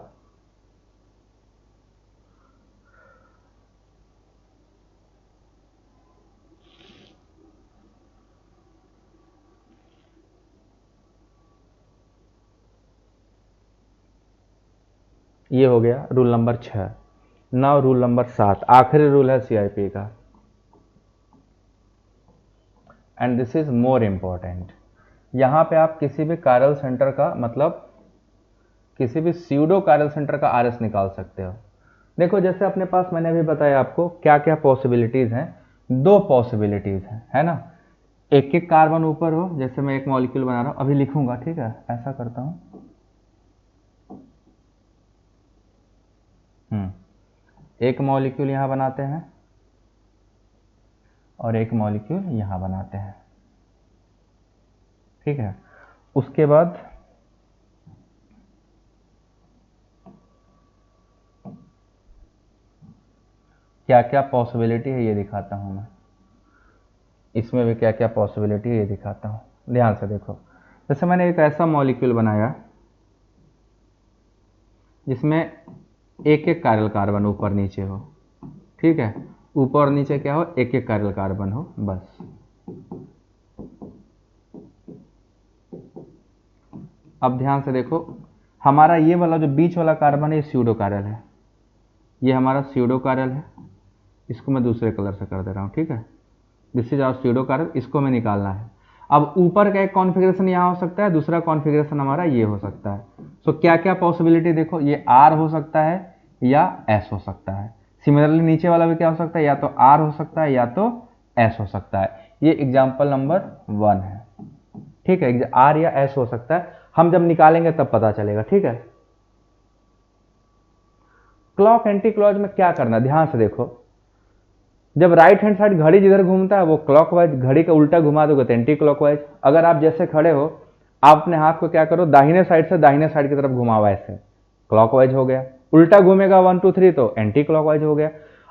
ये हो गया rule number 6। Now rule number 7, आखिरी रूल है सीआईपी का, and this is more important. यहां पे आप किसी भी कायरल सेंटर का मतलब किसी भी स्यूडो कायरल सेंटर का आरएस निकाल सकते हो। देखो जैसे अपने पास मैंने अभी बताया आपको क्या क्या पॉसिबिलिटीज हैं, दो पॉसिबिलिटीज हैं, है ना। एक एक कार्बन ऊपर हो, जैसे मैं एक मॉलिक्यूल बना रहा हूं, अभी लिखूंगा, ठीक है, ऐसा करता हूं। एक मॉलिक्यूल यहां बनाते हैं और एक मॉलिक्यूल यहां बनाते हैं, ठीक है। उसके बाद क्या क्या पॉसिबिलिटी है ये दिखाता हूं मैं, इसमें भी क्या क्या पॉसिबिलिटी है ये दिखाता हूं। ध्यान से देखो, जैसे मैंने एक ऐसा मॉलिक्यूल बनाया जिसमें एक एक कायरल कार्बन ऊपर नीचे हो, ठीक है, ऊपर और नीचे क्या हो, एक एक कायरल कार्बन हो, बस। अब ध्यान से देखो, हमारा ये वाला जो बीच वाला कार्बन है ये स्यूडो कायरल है, ये हमारा स्यूडो कायरल है, इसको मैं दूसरे कलर से कर दे रहा हूं, ठीक है। This is our pseudo chiral, इसको मैं निकालना है। अब ऊपर का एक कॉन्फ़िगरेशन यहाँ हो सकता है, दूसरा कॉन्फ़िगरेशन हमारा ये हो सकता है। सो क्या क्या पॉसिबिलिटी देखो, ये आर हो सकता है या एस हो सकता है। सिमिलरली नीचे वाला भी क्या हो सकता है, या तो आर हो सकता है या तो एस हो सकता है। ये एग्जाम्पल नंबर 1 है, ठीक है, आर या एस हो सकता है, हम जब निकालेंगे तब पता चलेगा, ठीक है। क्लॉक एंटी क्लॉक में क्या करना, ध्यान से देखो, जब राइट हैंड साइड घड़ी जिधर घूमता है वो क्लॉकवाइज, घड़ी का उल्टा घुमा दोगे तो एंटी क्लॉकवाइज। अगर आप जैसे खड़े हो, आप अपने हाथ को क्या करो, दाहिने साइड से दाहिने साइड की तरफ घुमाओ, ऐसे क्लॉकवाइज हो गया। उल्टा घूमेगा 1 2 3 तो एंटी क्लॉकवाइज हो गया।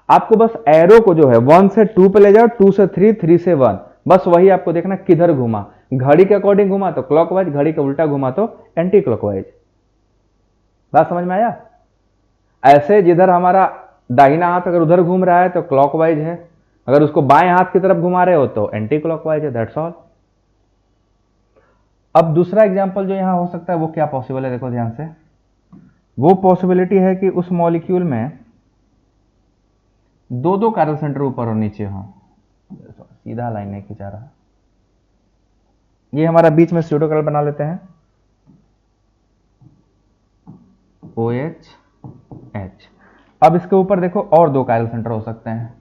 आपको बस एरो को जो है 1 से 2 पे ले जाओ, 2 से 3, 3 से 1, बस वही आपको देखना किधर घुमा, घड़ी के अकॉर्डिंग घुमा तो क्लॉकवाइज, घड़ी का उल्टा घुमा तो एंटी क्लॉकवाइज। बात समझ में आया। ऐसे जिधर हमारा दाहिना हाथ अगर उधर घूम रहा है तो क्लॉकवाइज है, अगर उसको बाएं हाथ की तरफ घुमा रहे हो तो एंटी क्लॉकवाइज है, दैट्स ऑल। अब दूसरा एग्जांपल जो यहां हो सकता है वो क्या पॉसिबल है, देखो ध्यान से, वो पॉसिबिलिटी है कि उस मॉलिक्यूल में दो दो कायरल सेंटर ऊपर और नीचे हो, सीधा लाइन नहीं खिंचा रहा, ये हमारा बीच में स्यूडो कायरल बना लेते हैं, OH H। अब इसके ऊपर देखो और दो कायरल सेंटर हो सकते हैं,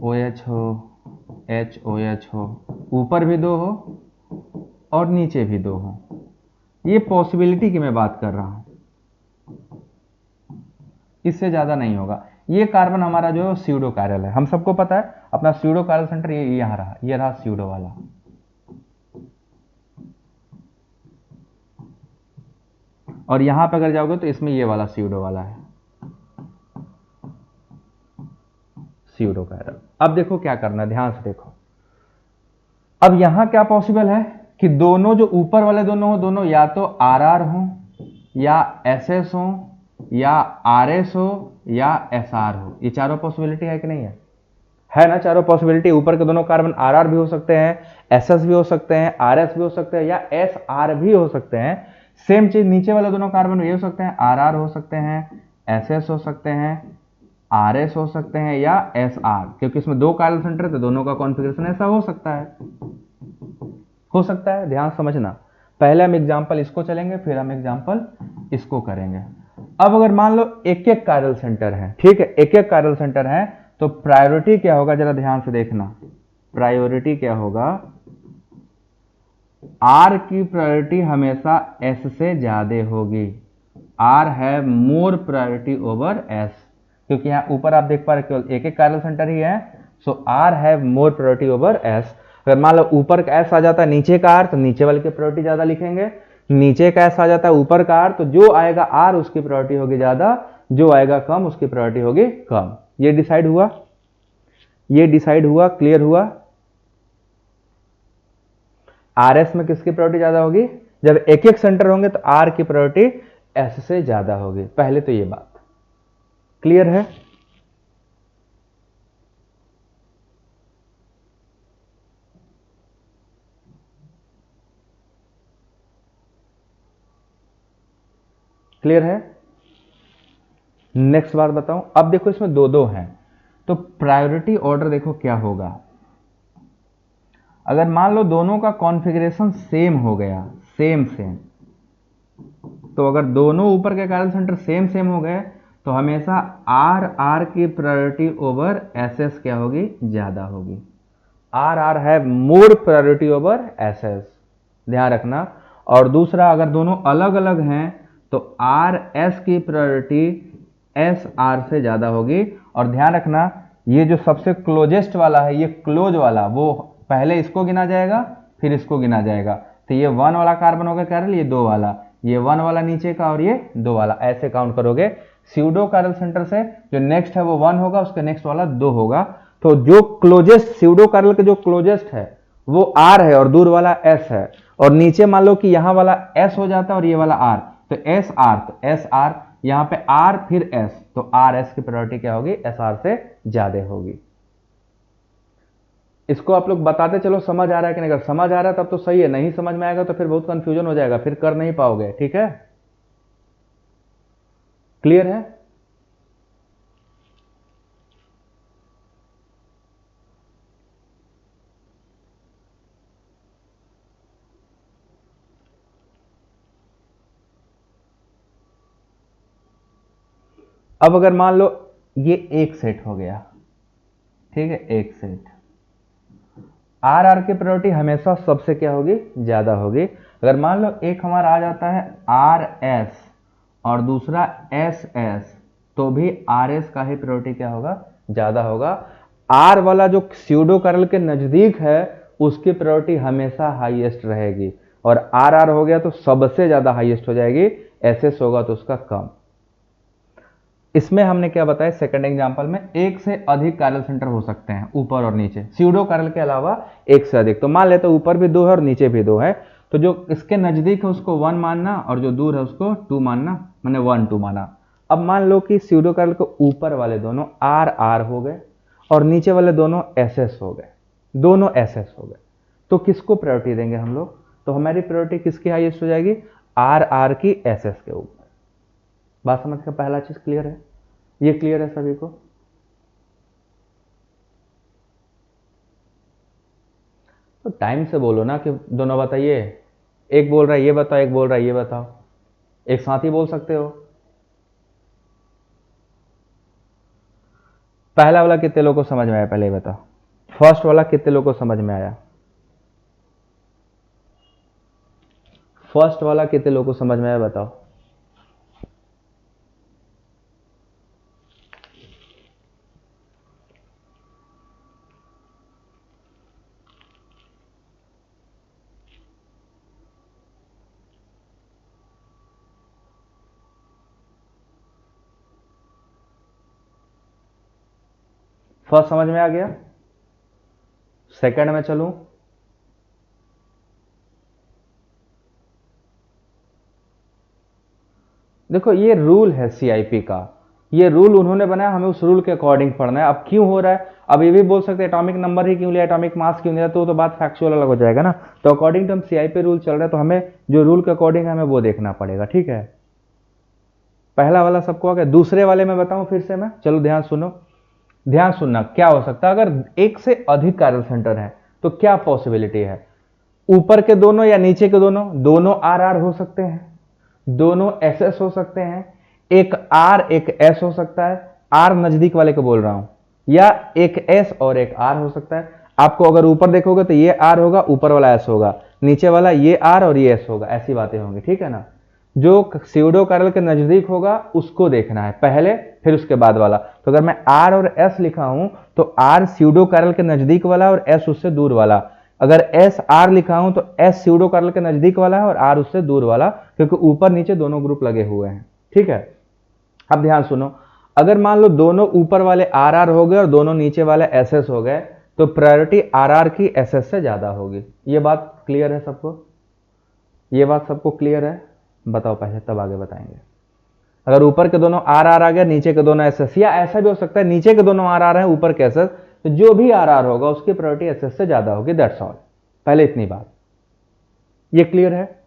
OH हो, HOH हो, ऊपर भी दो हो और नीचे भी दो हो। ये पॉसिबिलिटी की मैं बात कर रहा हूं, इससे ज्यादा नहीं होगा। ये कार्बन हमारा जो है स्यूडो कायरल है, हम सबको पता है अपना स्यूडो कायरल सेंटर ये यहां रहा, ये रहा स्यूडो वाला। और यहां पर अगर जाओगे तो इसमें ये वाला स्यूडो वाला है, स्यूडो कायरल। अब देखो क्या करना है, ध्यान से देखो, अब यहां क्या पॉसिबल है कि दोनों जो ऊपर वाले दोनों हो, दोनों या तो RR हो या SS हो या RS हो या SR हो। ये चारों पॉसिबिलिटी है कि नहीं है ना, चारों पॉसिबिलिटी। ऊपर के दोनों कार्बन RR भी हो सकते हैं, SS भी हो सकते हैं, RS भी हो सकते हैं या SR भी हो सकते हैं। सेम चीज नीचे वाले दोनों कार्बन ये हो सकते हैं, RR हो सकते हैं, SS हो सकते हैं, RS हो सकते हैं या SR, क्योंकि इसमें दो कायरल सेंटर है तो दोनों का कॉन्फ़िगरेशन ऐसा हो सकता है, हो सकता है। ध्यान समझना, पहले हम एग्जांपल इसको चलेंगे, फिर हम एग्जांपल इसको करेंगे। अब अगर मान लो एक एक कायरल सेंटर है, ठीक है, एक एक कायरल सेंटर है, तो प्रायोरिटी क्या होगा, जरा ध्यान से देखना, प्रायोरिटी क्या होगा, R की प्रायोरिटी हमेशा S से ज्यादा होगी, R have more priority over S, क्योंकि यहां ऊपर आप देख पा रहे केवल एक एक कायरल सेंटर ही है, सो R have more priority over S। अगर मान लो ऊपर का S आ जाता है नीचे का R, तो नीचे वाले की प्रायोरिटी ज्यादा लिखेंगे, नीचे का S आ जाता है ऊपर का R, तो जो आएगा R उसकी प्रायोरिटी होगी ज्यादा, जो आएगा कम उसकी प्रायोरिटी होगी कम। ये डिसाइड हुआ, ये डिसाइड हुआ, क्लियर हुआ। RS में किसकी प्रायोरिटी ज्यादा होगी, जब एक एक सेंटर होंगे तो R की प्रायोरिटी S से ज्यादा होगी। पहले तो ये बात क्लियर है। क्लियर है। नेक्स्ट बात बताऊं, अब देखो इसमें दो दो हैं, तो प्रायोरिटी ऑर्डर देखो क्या होगा। अगर मान लो दोनों का कॉन्फ़िगरेशन सेम हो गया, सेम सेम, तो अगर दोनों ऊपर के कार्बन सेंटर सेम सेम हो गए तो हमेशा आर आर की प्रायोरिटी ओवर एस एस क्या होगी, ज्यादा होगी। आर आर है मोर प्रायोरिटी ओवर एस एस, ध्यान रखना। और दूसरा, अगर दोनों अलग अलग हैं तो आर एस की प्रायोरिटी एस आर से ज्यादा होगी। और ध्यान रखना, ये जो सबसे क्लोजेस्ट वाला है, ये क्लोज वाला, वो पहले इसको गिना जाएगा फिर इसको गिना जाएगा। तो ये 1 वाला कार्बन होगा कैरल, ये 2 वाला, ये 1 वाला नीचे का और ये 2 वाला, ऐसे काउंट करोगे। स्यूडो कैरल सेंटर से जो नेक्स्ट है वो 1 होगा, उसके नेक्स्ट वाला 2 होगा। तो जो क्लोजेस्ट स्यूडो कैरल के जो क्लोजेस्ट है वो आर है और दूर वाला एस है। और नीचे मान लो कि यहां वाला एस हो जाता है और ये वाला आर, तो एस आर, तो एस आर, यहां पे आर फिर एस, तो आर एस की प्रायोरिटी क्या होगी, एस आर से ज्यादा होगी। इसको आप लोग बताते चलो समझ आ रहा है कि नहीं। अगर समझ आ रहा है तब तो सही है, नहीं समझ में आएगा तो फिर बहुत कंफ्यूजन हो जाएगा, फिर कर नहीं पाओगे। ठीक है, क्लियर है। अब अगर मान लो ये एक सेट हो गया, ठीक है, एक सेट, आर आर की प्रायोरिटी हमेशा सबसे क्या होगी, ज्यादा होगी। अगर मान लो एक हमारा आ जाता है आर एस और दूसरा एस एस, तो भी आर एस का ही प्रायोरिटी क्या होगा, ज्यादा होगा। आर वाला जो स्यूडो कर्ल के नजदीक है उसकी प्रायोरिटी हमेशा हाईएस्ट रहेगी, और आर आर हो गया तो सबसे ज्यादा हाईएस्ट हो जाएगी, एस एस होगा तो उसका कम। इसमें हमने क्या बताया, सेकंड एग्जांपल में एक से अधिक कैरल सेंटर हो सकते हैं ऊपर और नीचे, स्यूडो कैरल के अलावा एक से अधिक। तो मान लेते हैं ऊपर भी 2 है और नीचे भी 2 है, तो जो इसके नजदीक है उसको 1 मानना और जो दूर है उसको 2 मानना, मैंने 1 2 माना। अब मान लो कि स्यूडो कैरल के ऊपर वाले दोनों आर आर हो गए और नीचे वाले दोनों एस एस हो गए, दोनों एस एस हो गए, तो किसको प्रायोरिटी देंगे हम लोग, तो हमारी प्रायोरिटी किसकी हाईएस्ट हो जाएगी, आर आर की एस एस के ऊपर। बात समझ का, पहला चीज क्लियर है, ये क्लियर है सभी को। तो टाइम से बोलो ना कि दोनों बताइए, एक बोल रहा है ये बताओ, एक बोल रहा है ये बताओ, एक साथ ही बोल सकते हो। पहला वाला कितने लोगों को समझ में आया, पहले ये बताओ। फर्स्ट वाला कितने लोगों को समझ में आया, फर्स्ट वाला कितने लोगों को समझ में आया बताओ। फर्स्ट समझ में आ गया, सेकंड में चलूं। देखो ये रूल है सीआईपी का, ये रूल उन्होंने बनाया, हमें उस रूल के अकॉर्डिंग पढ़ना है। अब क्यों हो रहा है, अब ये भी बोल सकते हैं एटॉमिक नंबर ही क्यों लिया, एटॉमिक मास क्यों लिया, तो बात फैक्चुअल अलग हो जाएगा ना। तो अकॉर्डिंग टू हम सीआईपी रूल चल रहा है, तो हमें जो रूल के अकॉर्डिंग हमें वो देखना पड़ेगा। ठीक है, पहला वाला सबको आ गया। दूसरे वाले में बताऊं फिर से मैं, चलो ध्यान सुनो, ध्यान सुनना। क्या हो सकता है, अगर एक से अधिक कैरल सेंटर है तो क्या पॉसिबिलिटी है, ऊपर के दोनों या नीचे के दोनों, दोनों आर आर हो सकते हैं, दोनों एस एस हो सकते हैं, एक आर एक एस हो सकता है, आर नजदीक वाले को बोल रहा हूं, या एक एस और एक आर हो सकता है। आपको अगर ऊपर देखोगे तो ये आर होगा, ऊपर वाला एस होगा, नीचे वाला ये आर और ये एस होगा, ऐसी बातें होंगी। ठीक है ना, जो स्यूडो कैरल के नजदीक होगा उसको देखना है पहले, फिर उसके बाद वाला। तो अगर मैं आर और एस लिखा हूं तो आर स्यूडो कैरल के नजदीक वाला और एस उससे दूर वाला। अगर एस आर लिखा हूं तो एस स्यूडो कैरल के नजदीक वाला है और आर उससे दूर वाला, क्योंकि ऊपर नीचे दोनों ग्रुप लगे हुए हैं। ठीक है, अब ध्यान सुनो, अगर मान लो दोनों ऊपर वाले आर आर हो गए और दोनों नीचे वाले एस एस हो गए, तो प्रायोरिटी आर आर की एस एस से ज्यादा होगी। ये बात क्लियर है सबको, ये बात सबको क्लियर है, बताओ पहले तब आगे बताएंगे। अगर ऊपर के दोनों आर आर आ गया, नीचे के दोनों एस एस, या ऐसा भी हो सकता है नीचे के दोनों आर आर हैं ऊपर के एस एस, तो जो भी आर आर होगा उसकी प्रायोरिटी एस एस से ज्यादा होगी, दैट्स ऑल। पहले इतनी बात, ये क्लियर है।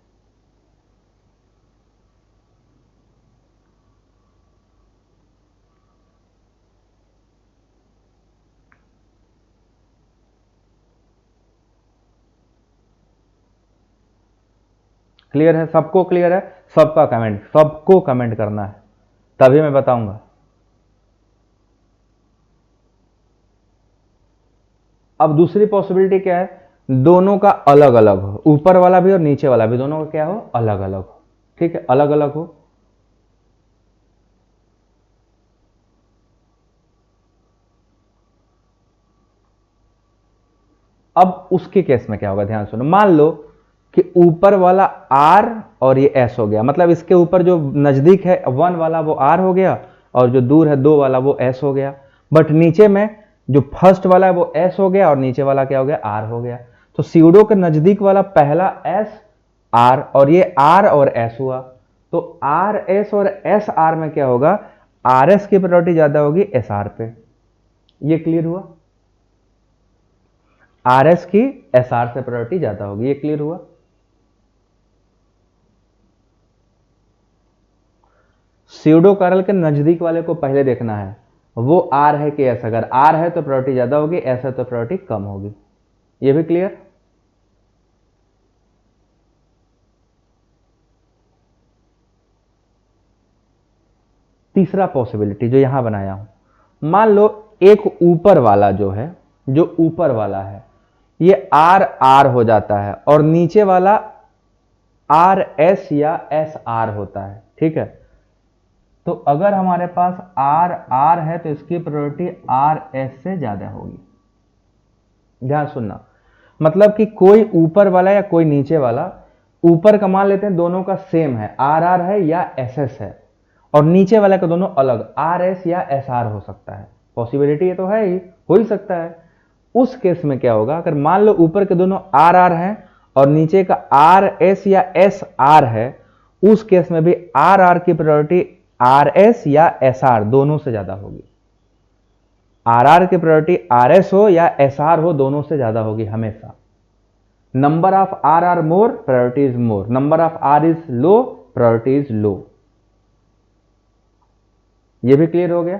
क्लियर है? सबको क्लियर है? सबका कमेंट, सबको कमेंट करना है तभी मैं बताऊंगा। अब दूसरी पॉसिबिलिटी क्या है, दोनों का अलग अलग हो, ऊपर वाला भी और नीचे वाला भी, दोनों का क्या हो, अलग अलग हो। ठीक है, अलग अलग हो। अब उसके केस में क्या होगा, ध्यान सुनो। मान लो कि ऊपर वाला R और ये S हो गया, मतलब इसके ऊपर जो नजदीक है 1 वाला वो R हो गया और जो दूर है 2 वाला वो S हो गया। बट नीचे में जो फर्स्ट वाला है वो S हो गया और नीचे वाला क्या हो गया, R हो गया। तो सीडो के नजदीक वाला पहला S R और ये R और S हुआ। तो R S और S R में क्या होगा, RS की प्रायोरिटी ज्यादा होगी SR पे। ये क्लियर हुआ? RS की SR से प्रायोरिटी ज्यादा होगी। ये क्लियर हुआ? स्यूडो कर्ल के नजदीक वाले को पहले देखना है, वो R है कि S। अगर R है तो प्रायोरिटी ज्यादा होगी, S है तो प्रायोरिटी कम होगी। ये भी क्लियर? तीसरा पॉसिबिलिटी जो यहां बनाया हूं, मान लो एक ऊपर वाला जो है, जो ऊपर वाला है ये R R हो जाता है और नीचे वाला R S या S R होता है। ठीक है, तो अगर हमारे पास R R है तो इसकी प्रायोरिटी R S से ज्यादा होगी। ध्यान सुनना, मतलब कि कोई ऊपर वाला या कोई नीचे वाला, ऊपर का मान लेते हैं दोनों का सेम है, आर आर है या एस एस है, और नीचे वाला का दोनों अलग आर एस या एस आर हो सकता है। पॉसिबिलिटी ये तो है ही, हो ही सकता है। उस केस में क्या होगा, अगर मान लो ऊपर के दोनों आर आर हैं और नीचे का आर एस या एस आर है, उस केस में भी आर आर की प्रायोरिटी आर एस या एस आर दोनों से ज्यादा होगी। आर आर की प्रायोरिटी आर एस हो या एस आर हो, दोनों से ज्यादा होगी हमेशा। Number of R R more, priority is more. Number of R is low, priority is low. ये भी क्लियर हो गया?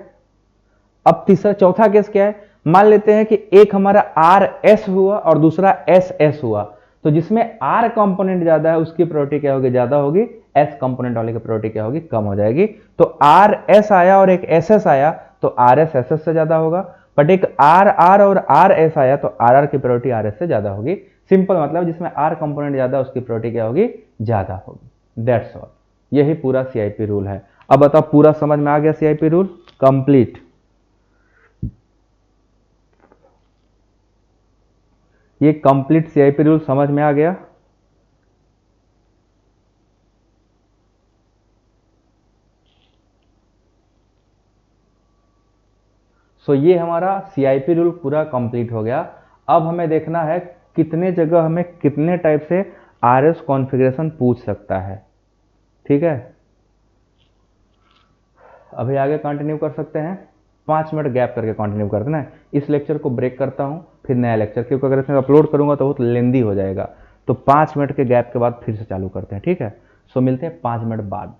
अब तीसरा चौथा केस क्या है, मान लेते हैं कि एक हमारा आर एस हुआ और दूसरा एस एस हुआ, तो जिसमें आर कंपोनेंट ज्यादा है उसकी प्रायोरिटी क्या होगी, ज्यादा होगी। एस कंपोनेंट वाले की प्रायोरिटी क्या होगी, कम हो जाएगी। तो आर एस आया और एक एस एस आया तो आर एस एस एस से ज्यादा होगा, बट एक आर आर और आर एस आया तो आर आर की प्रायोरिटी आर एस से ज्यादा होगी। सिंपल मतलब जिसमें आर कंपोनेंट ज्यादा उसकी प्रायोरिटी क्या होगी, ज्यादा होगी। दैट्स ऑल, यही पूरा सीआईपी रूल है। अब बताओ पूरा समझ में आ गया सीआईपी रूल? कंप्लीट। ये कंप्लीट सीआईपी रूल समझ में आ गया? ये हमारा सीआईपी रूल पूरा कंप्लीट हो गया। अब हमें देखना है कितने जगह हमें कितने टाइप से आरएस कॉन्फ़िगरेशन पूछ सकता है। ठीक है, अभी आगे कंटिन्यू कर सकते हैं। 5 मिनट गैप करके कंटिन्यू करते हैं। इस लेक्चर को ब्रेक करता हूं, फिर नया लेक्चर, क्योंकि अगर इसमें अपलोड करूंगा तो बहुत लेंदी हो जाएगा। तो 5 मिनट के गैप के बाद फिर से चालू करते हैं। ठीक है, मिलते हैं 5 मिनट बाद।